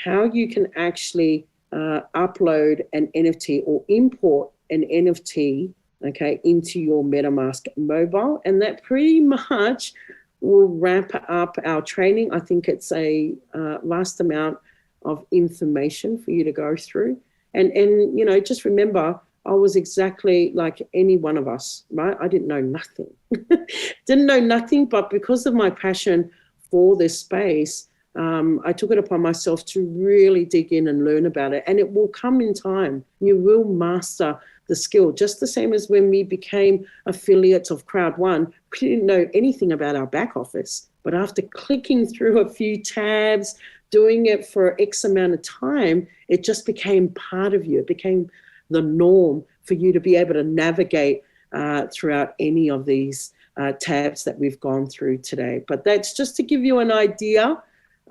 how you can actually upload an NFT or import an NFT, okay, into your MetaMask mobile. And that pretty much will wrap up our training. I think it's a vast amount of information for you to go through. And just remember, I was exactly like any one of us, right? I didn't know nothing. Didn't know nothing, but because of my passion for this space, I took it upon myself to really dig in and learn about it. And it will come in time. You will master the skill, just the same as when we became affiliates of Crowd1, we didn't know anything about our back office. But after clicking through a few tabs, doing it for X amount of time, it just became part of you. It became the norm for you to be able to navigate throughout any of these tabs that we've gone through today. But that's just to give you an idea,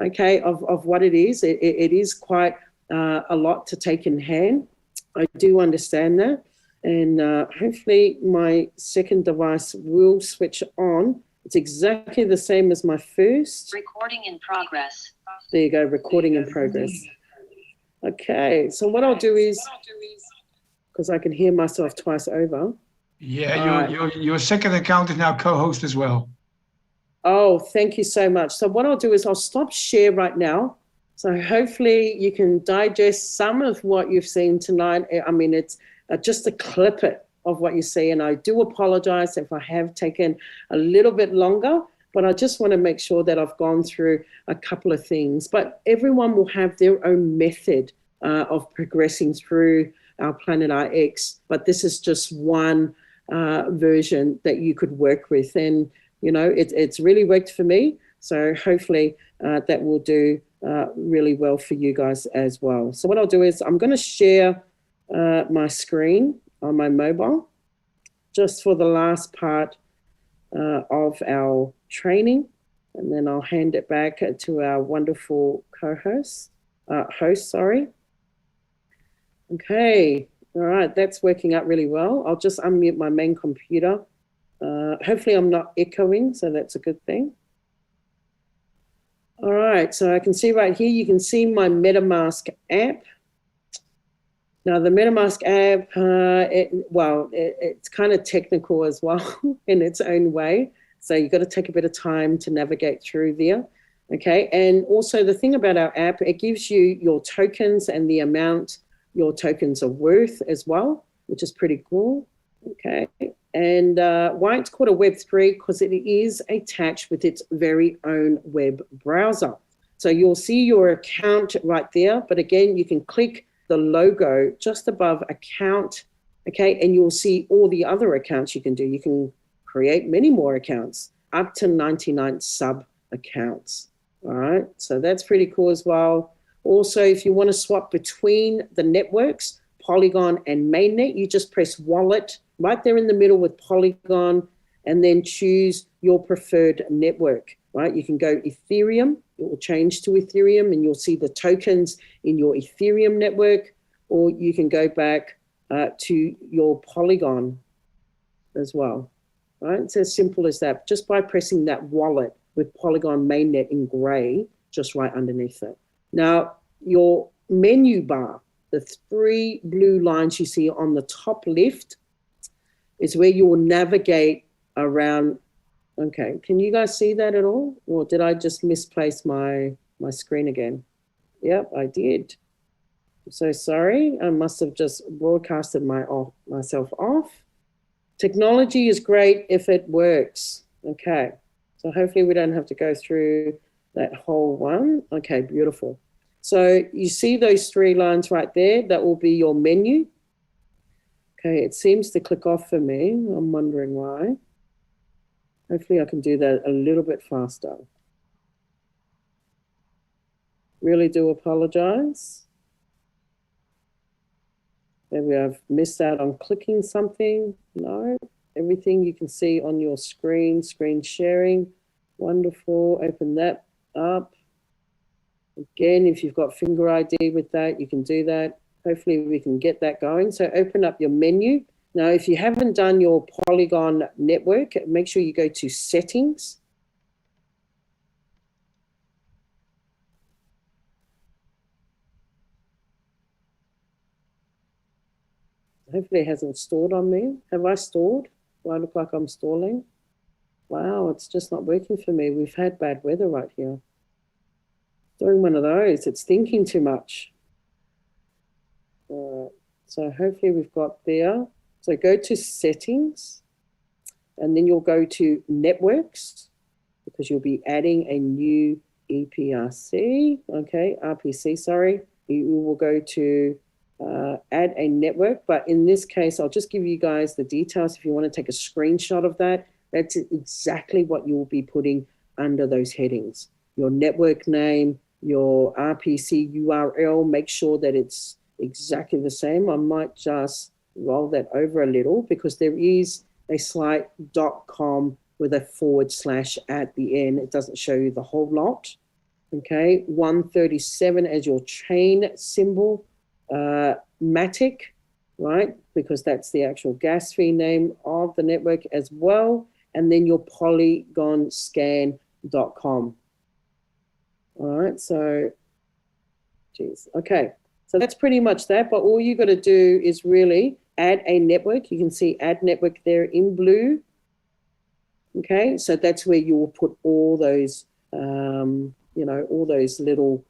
okay, of what it is. It is quite a lot to take in hand. I do understand that. And hopefully my second device will switch on. It's exactly the same as my first. Recording in progress. There you go, recording in progress. Okay, so what I'll do is, because I can hear myself twice over. Yeah, your second account is now co-host as well. Oh, thank you so much. So what I'll do is I'll stop share right now. So hopefully you can digest some of what you've seen tonight. I mean, it's just a clip it of what you see. And I do apologize if I have taken a little bit longer, but I just want to make sure that I've gone through a couple of things. But everyone will have their own method of progressing through our PlanetIX, but this is just one version that you could work with. And, you know, it's really worked for me. So hopefully that will do really well for you guys as well. So what I'll do is I'm going to share my screen on my mobile just for the last part of our training, and then I'll hand it back to our wonderful co-host, Okay, all right, that's working out really well. I'll just unmute my main computer. Hopefully I'm not echoing, so that's a good thing. All right, so I can see right here, you can see my Metamask app. Now the Metamask app, it's kind of technical as well in its own way. So you've got to take a bit of time to navigate through there. Okay, and also the thing about our app, it gives you your tokens and the amount your tokens are worth as well, which is pretty cool. Okay, and why it's called a Web3, because it is attached with its very own web browser. So you'll see your account right there, but again, you can click the logo just above account, okay, and you'll see all the other accounts you can do. You can create many more accounts, up to 99 sub accounts. All right, so that's pretty cool as well. Also, if you want to swap between the networks, Polygon and mainnet, you just press wallet right there in the middle with Polygon and then choose your preferred network, right? You can go Ethereum, it will change to Ethereum and you'll see the tokens in your Ethereum network, or you can go back to your Polygon as well, right? It's as simple as that, just by pressing that wallet with Polygon mainnet in gray, just right underneath it. Now, your menu bar, the 3 blue lines you see on the top left is where you will navigate around. Okay, can you guys see that at all? Or did I just misplace my screen again? Yep, I did. I'm so sorry. I must have just broadcasted myself off. Technology is great if it works. Okay, so hopefully we don't have to go through that whole one. Okay, beautiful. So you see those 3 lines right there, that will be your menu. Okay, it seems to click off for me. I'm wondering why. Hopefully I can do that a little bit faster. Really do apologize. Maybe I've missed out on clicking something. No, everything you can see on your screen, screen sharing. Wonderful, open that up. Again, if you've got Finger ID with that, you can do that. Hopefully we can get that going. So open up your menu. Now, if you haven't done your Polygon network, make sure you go to settings. Hopefully it hasn't stalled on me. Have I stalled? Do I look like I'm stalling? Wow, it's just not working for me. We've had bad weather right here. Doing one of those, it's thinking too much. So hopefully we've got there. So go to settings, and then you'll go to networks, because you'll be adding a new RPC, sorry. You will go to add a network, but in this case, I'll just give you guys the details. If you want to take a screenshot of that, that's exactly what you will be putting under those headings. Your network name, your RPC URL, make sure that it's exactly the same. I might just roll that over a little because there is a slight .com with a / at the end. It doesn't show you the whole lot. Okay, 137 as your chain symbol, Matic, right? Because that's the actual gas fee name of the network as well. And then your polygonscan.com. All right, so, geez, okay. So that's pretty much that, but all you got to do is really add a network. You can see add network there in blue. Okay, so that's where you will put all those, all those little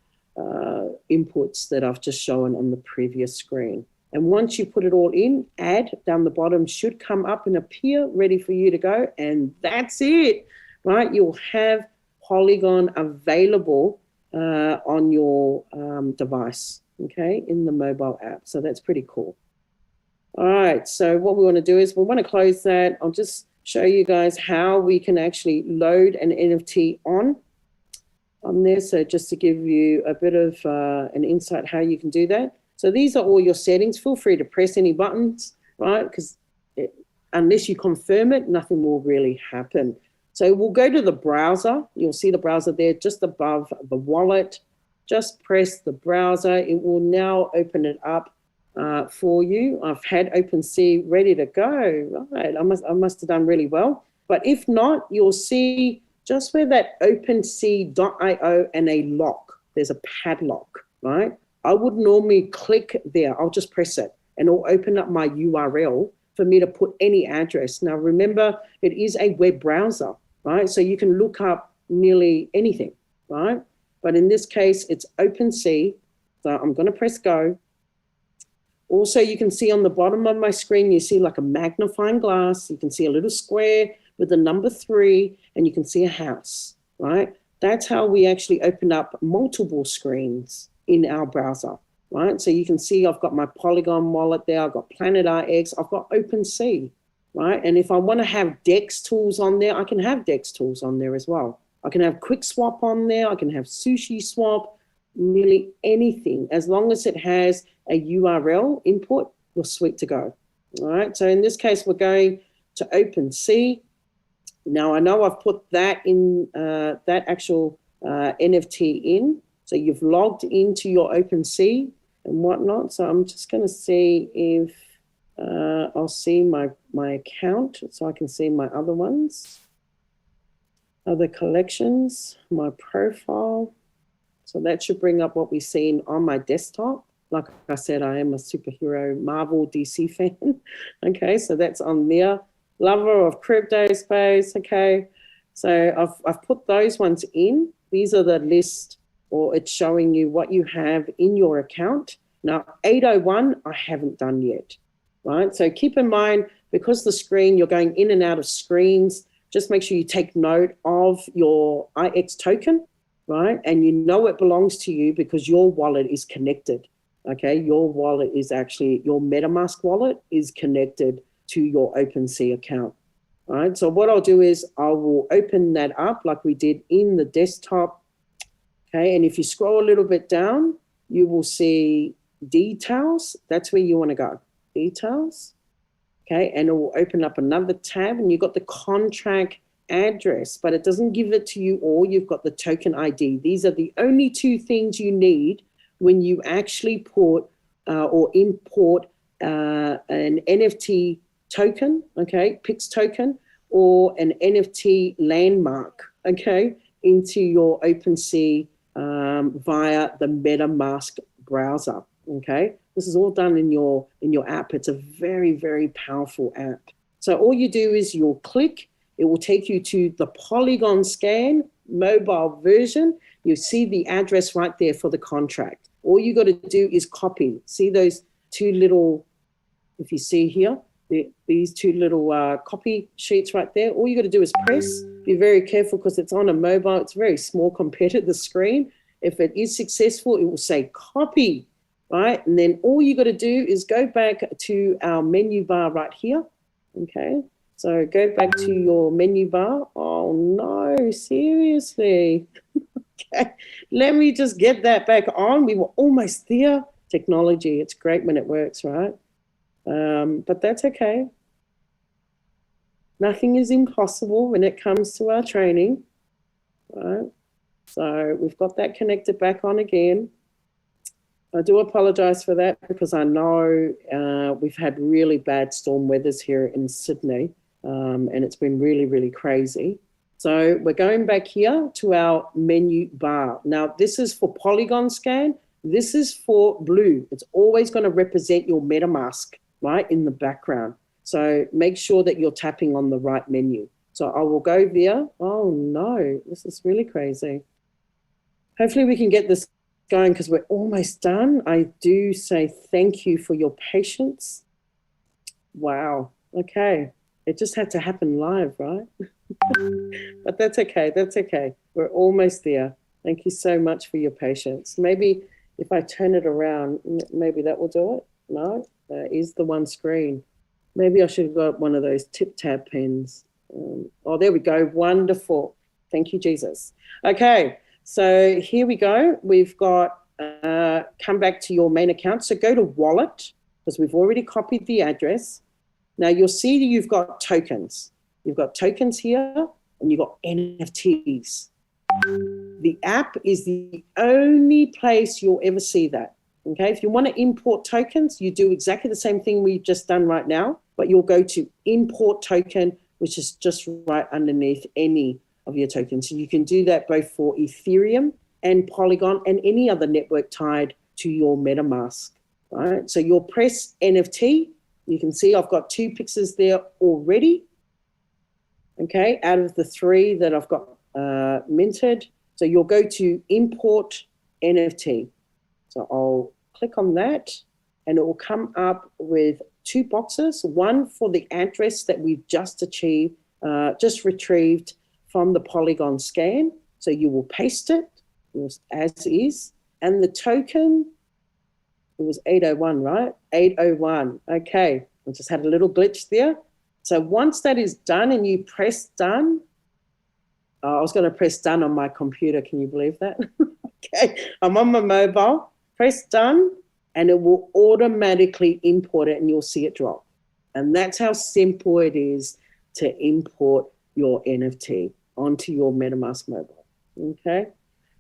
inputs that I've just shown on the previous screen. And once you put it all in, add down the bottom should come up and appear ready for you to go. And that's it. right? You'll have Polygon available on your device, okay, in the mobile app. So that's pretty cool. All right, so what we want to do is we want to close that. I'll just show you guys how we can actually load an NFT on there. So just to give you a bit of an insight how you can do that. So these are all your settings. Feel free to press any buttons, right? Because unless you confirm it, nothing will really happen. So we'll go to the browser. You'll see the browser there just above the wallet. Just press the browser. It will now open it up for you. I've had OpenSea ready to go. Right, I must have done really well. But if not, you'll see just where that OpenSea.io and a lock, there's a padlock, right? I would normally click there. I'll just press it and it'll open up my URL for me to put any address. Now, remember, it is a web browser, right? So you can look up nearly anything, right? But in this case, it's OpenSea. So I'm going to press go. Also, you can see on the bottom of my screen, you see like a magnifying glass. You can see a little square with the number 3, and you can see a house, right? That's how we actually open up multiple screens in our browser, right? So you can see I've got my Polygon wallet there. I've got PlanetIX. I've got OpenSea, right? And if I want to have DEX tools on there, I can have DEX tools on there as well. I can have Quick Swap on there. I can have Sushi Swap, nearly anything. As long as it has a URL input, we're sweet to go. All right, so in this case, we're going to OpenSea. Now, I know I've put that in, that actual NFT in. So you've logged into your OpenSea and whatnot. So I'm just going to see if I'll see my account so I can see my other ones, other collections, my profile. So that should bring up what we've seen on my desktop. Like I said, I am a superhero Marvel DC fan. Okay, so that's on there. Lover of crypto space. Okay, so I've put those ones in. These are the list, or it's showing you what you have in your account. Now, 801, I haven't done yet, right? So keep in mind, because the screen, you're going in and out of screens, just make sure you take note of your IXToken, right? And you know it belongs to you because your wallet is connected, okay? Your wallet is actually, your Metamask wallet is connected to your OpenSea account, all right? So what I'll do is I will open that up like we did in the desktop, okay? And if you scroll a little bit down, you will see details. That's where you want to go, details, okay? And it will open up another tab and you've got the contract address, but it doesn't give it to you all. You've got the token ID. These are the only two things you need when you actually put or import an NFT token, okay, PIX token, or an NFT landmark, okay, into your OpenSea via the Metamask browser, okay? This is all done in your app. It's a very, very powerful app. So all you do is you'll click. It will take you to the Polygon scan mobile version. You see the address right there for the contract. All you got to do is copy. See those two little, if you see here, these two little copy sheets right there. All you got to do is press. Be very careful because it's on a mobile. It's very small compared to the screen. If it is successful, it will say copy, right? And then all you got to do is go back to our menu bar right here, okay? So go back to your menu bar. Oh no, seriously. Okay, let me just get that back on. We were almost there. Technology, it's great when it works, right? But that's okay. Nothing is impossible when it comes to our training, right? So we've got that connected back on again. I do apologize for that because I know we've had really bad storm weathers here in Sydney. And it's been really, really crazy. So we're going back here to our menu bar. Now, this is for Polygon scan. This is for blue. It's always going to represent your MetaMask, right, in the background. So make sure that you're tapping on the right menu. So I will go there. Oh, no, this is really crazy. Hopefully we can get this going because we're almost done. I do say thank you for your patience. Wow. Okay. It just had to happen live, right? But that's okay. That's okay. We're almost there. Thank you so much for your patience. Maybe if I turn it around, maybe that will do it. No, that is the one screen. Maybe I should have got one of those tip-tab pens. Oh, there we go. Wonderful. Thank you, Jesus. Okay, so here we go. We've got come back to your main account. So go to wallet, because we've already copied the address. Now you'll see that you've got tokens. You've got tokens here and you've got NFTs. The app is the only place you'll ever see that. Okay, if you want to import tokens, you do exactly the same thing we've just done right now, but you'll go to import token, which is just right underneath any of your tokens. So you can do that both for Ethereum and Polygon and any other network tied to your Metamask. Right, so you'll press NFT. You can see I've got 2 pixels there already. Okay, out of the 3 that I've got minted. So you'll go to import NFT. So I'll click on that and it will come up with 2 boxes, one for the address that we've just retrieved from the Polygon scan. So you will paste it as is. And the token, it was 801, right? 801, okay. I just had a little glitch there. So once that is done and you press done, I was going to press done on my computer. Can you believe that? Okay, I'm on my mobile. Press done, and it will automatically import it, and you'll see it drop. And that's how simple it is to import your NFT onto your MetaMask mobile. Okay,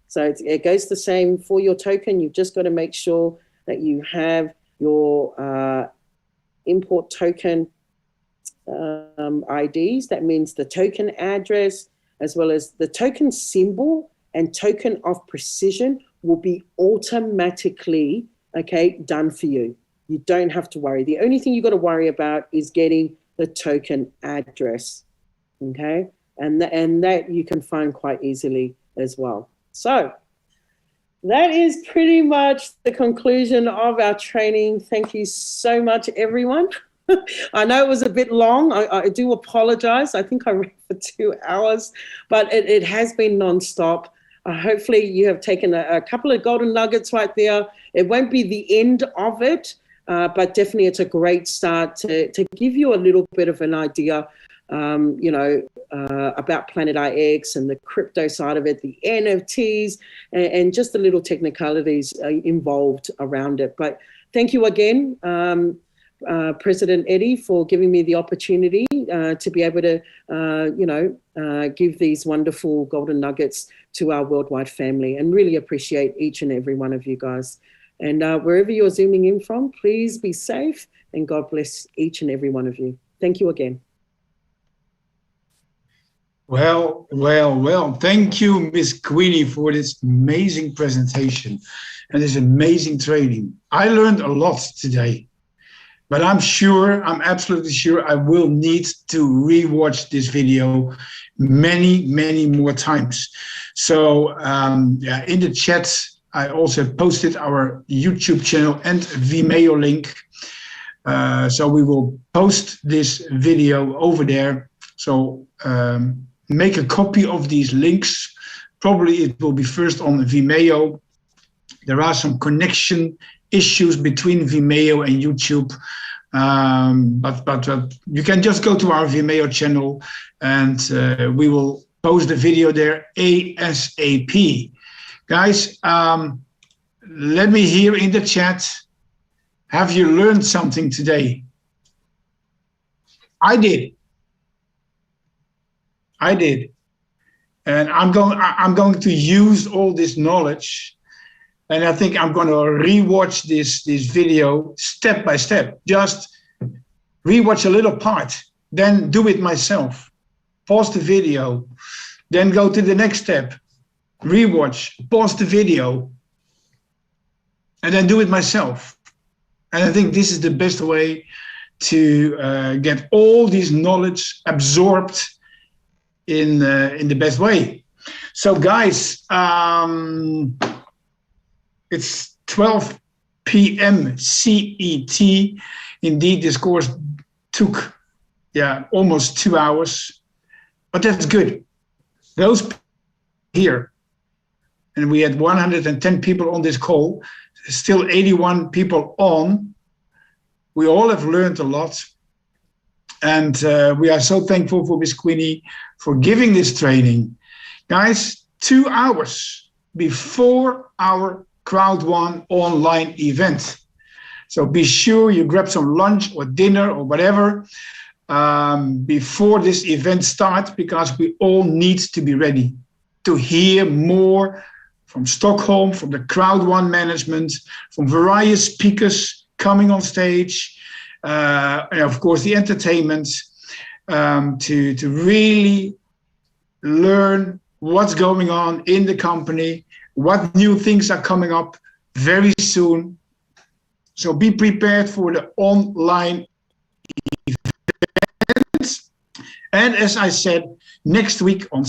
so it goes the same for your token. You've just got to make sure that you have your import token IDs. That means the token address, as well as the token symbol and token of precision will be automatically, okay, done for you. You don't have to worry. The only thing you've got to worry about is getting the token address, okay? And that you can find quite easily as well. So that is pretty much the conclusion of our training. Thank you so much, everyone. I know it was a bit long. I do apologize. I think I ran for 2 hours, but it has been nonstop. Hopefully you have taken a couple of golden nuggets right there. It won't be the end of it, but definitely it's a great start to give you a little bit of an idea, about PlanetIX and the crypto side of it, the NFTs, and just the little technicalities involved around it. But thank you again, President Eddie, for giving me the opportunity to be able to, give these wonderful golden nuggets to our worldwide family, and really appreciate each and every one of you guys. And wherever you're zooming in from, please be safe, and God bless each and every one of you. Thank you again. Well. Thank you, Miss Queenie, for this amazing presentation and this amazing training. I learned a lot today. But I'm absolutely sure I will need to rewatch this video many more times. So in the chat, I also posted our YouTube channel and Vimeo link. So we will post this video over there. So make a copy of these links. Probably it will be first on Vimeo. There are some connection issues between Vimeo and YouTube, but you can just go to our Vimeo channel and we will post the video there ASAP. Guys, let me hear in the chat, have you learned something today? I did. And I'm going to use all this knowledge. And I think I'm going to rewatch this video step by step. Just rewatch a little part, then do it myself. Pause the video, then go to the next step. Rewatch, pause the video, and then do it myself. And I think this is the best way to get all this knowledge absorbed in the best way. So, guys. It's 12 p.m. CET. Indeed, this course took almost 2 hours. but that's good. Those here, and we had 110 people on this call, still 81 people on. We all have learned a lot. And we are so thankful for Miss Queenie for giving this training. Guys, 2 hours before our Crowd One online event. So be sure you grab some lunch or dinner or whatever before this event starts, because we all need to be ready to hear more from Stockholm, from the Crowd One management, from various speakers coming on stage, and of course the entertainment, to really learn what's going on in the company, what new things are coming up very soon. So be prepared for the online events. And as I said, next week on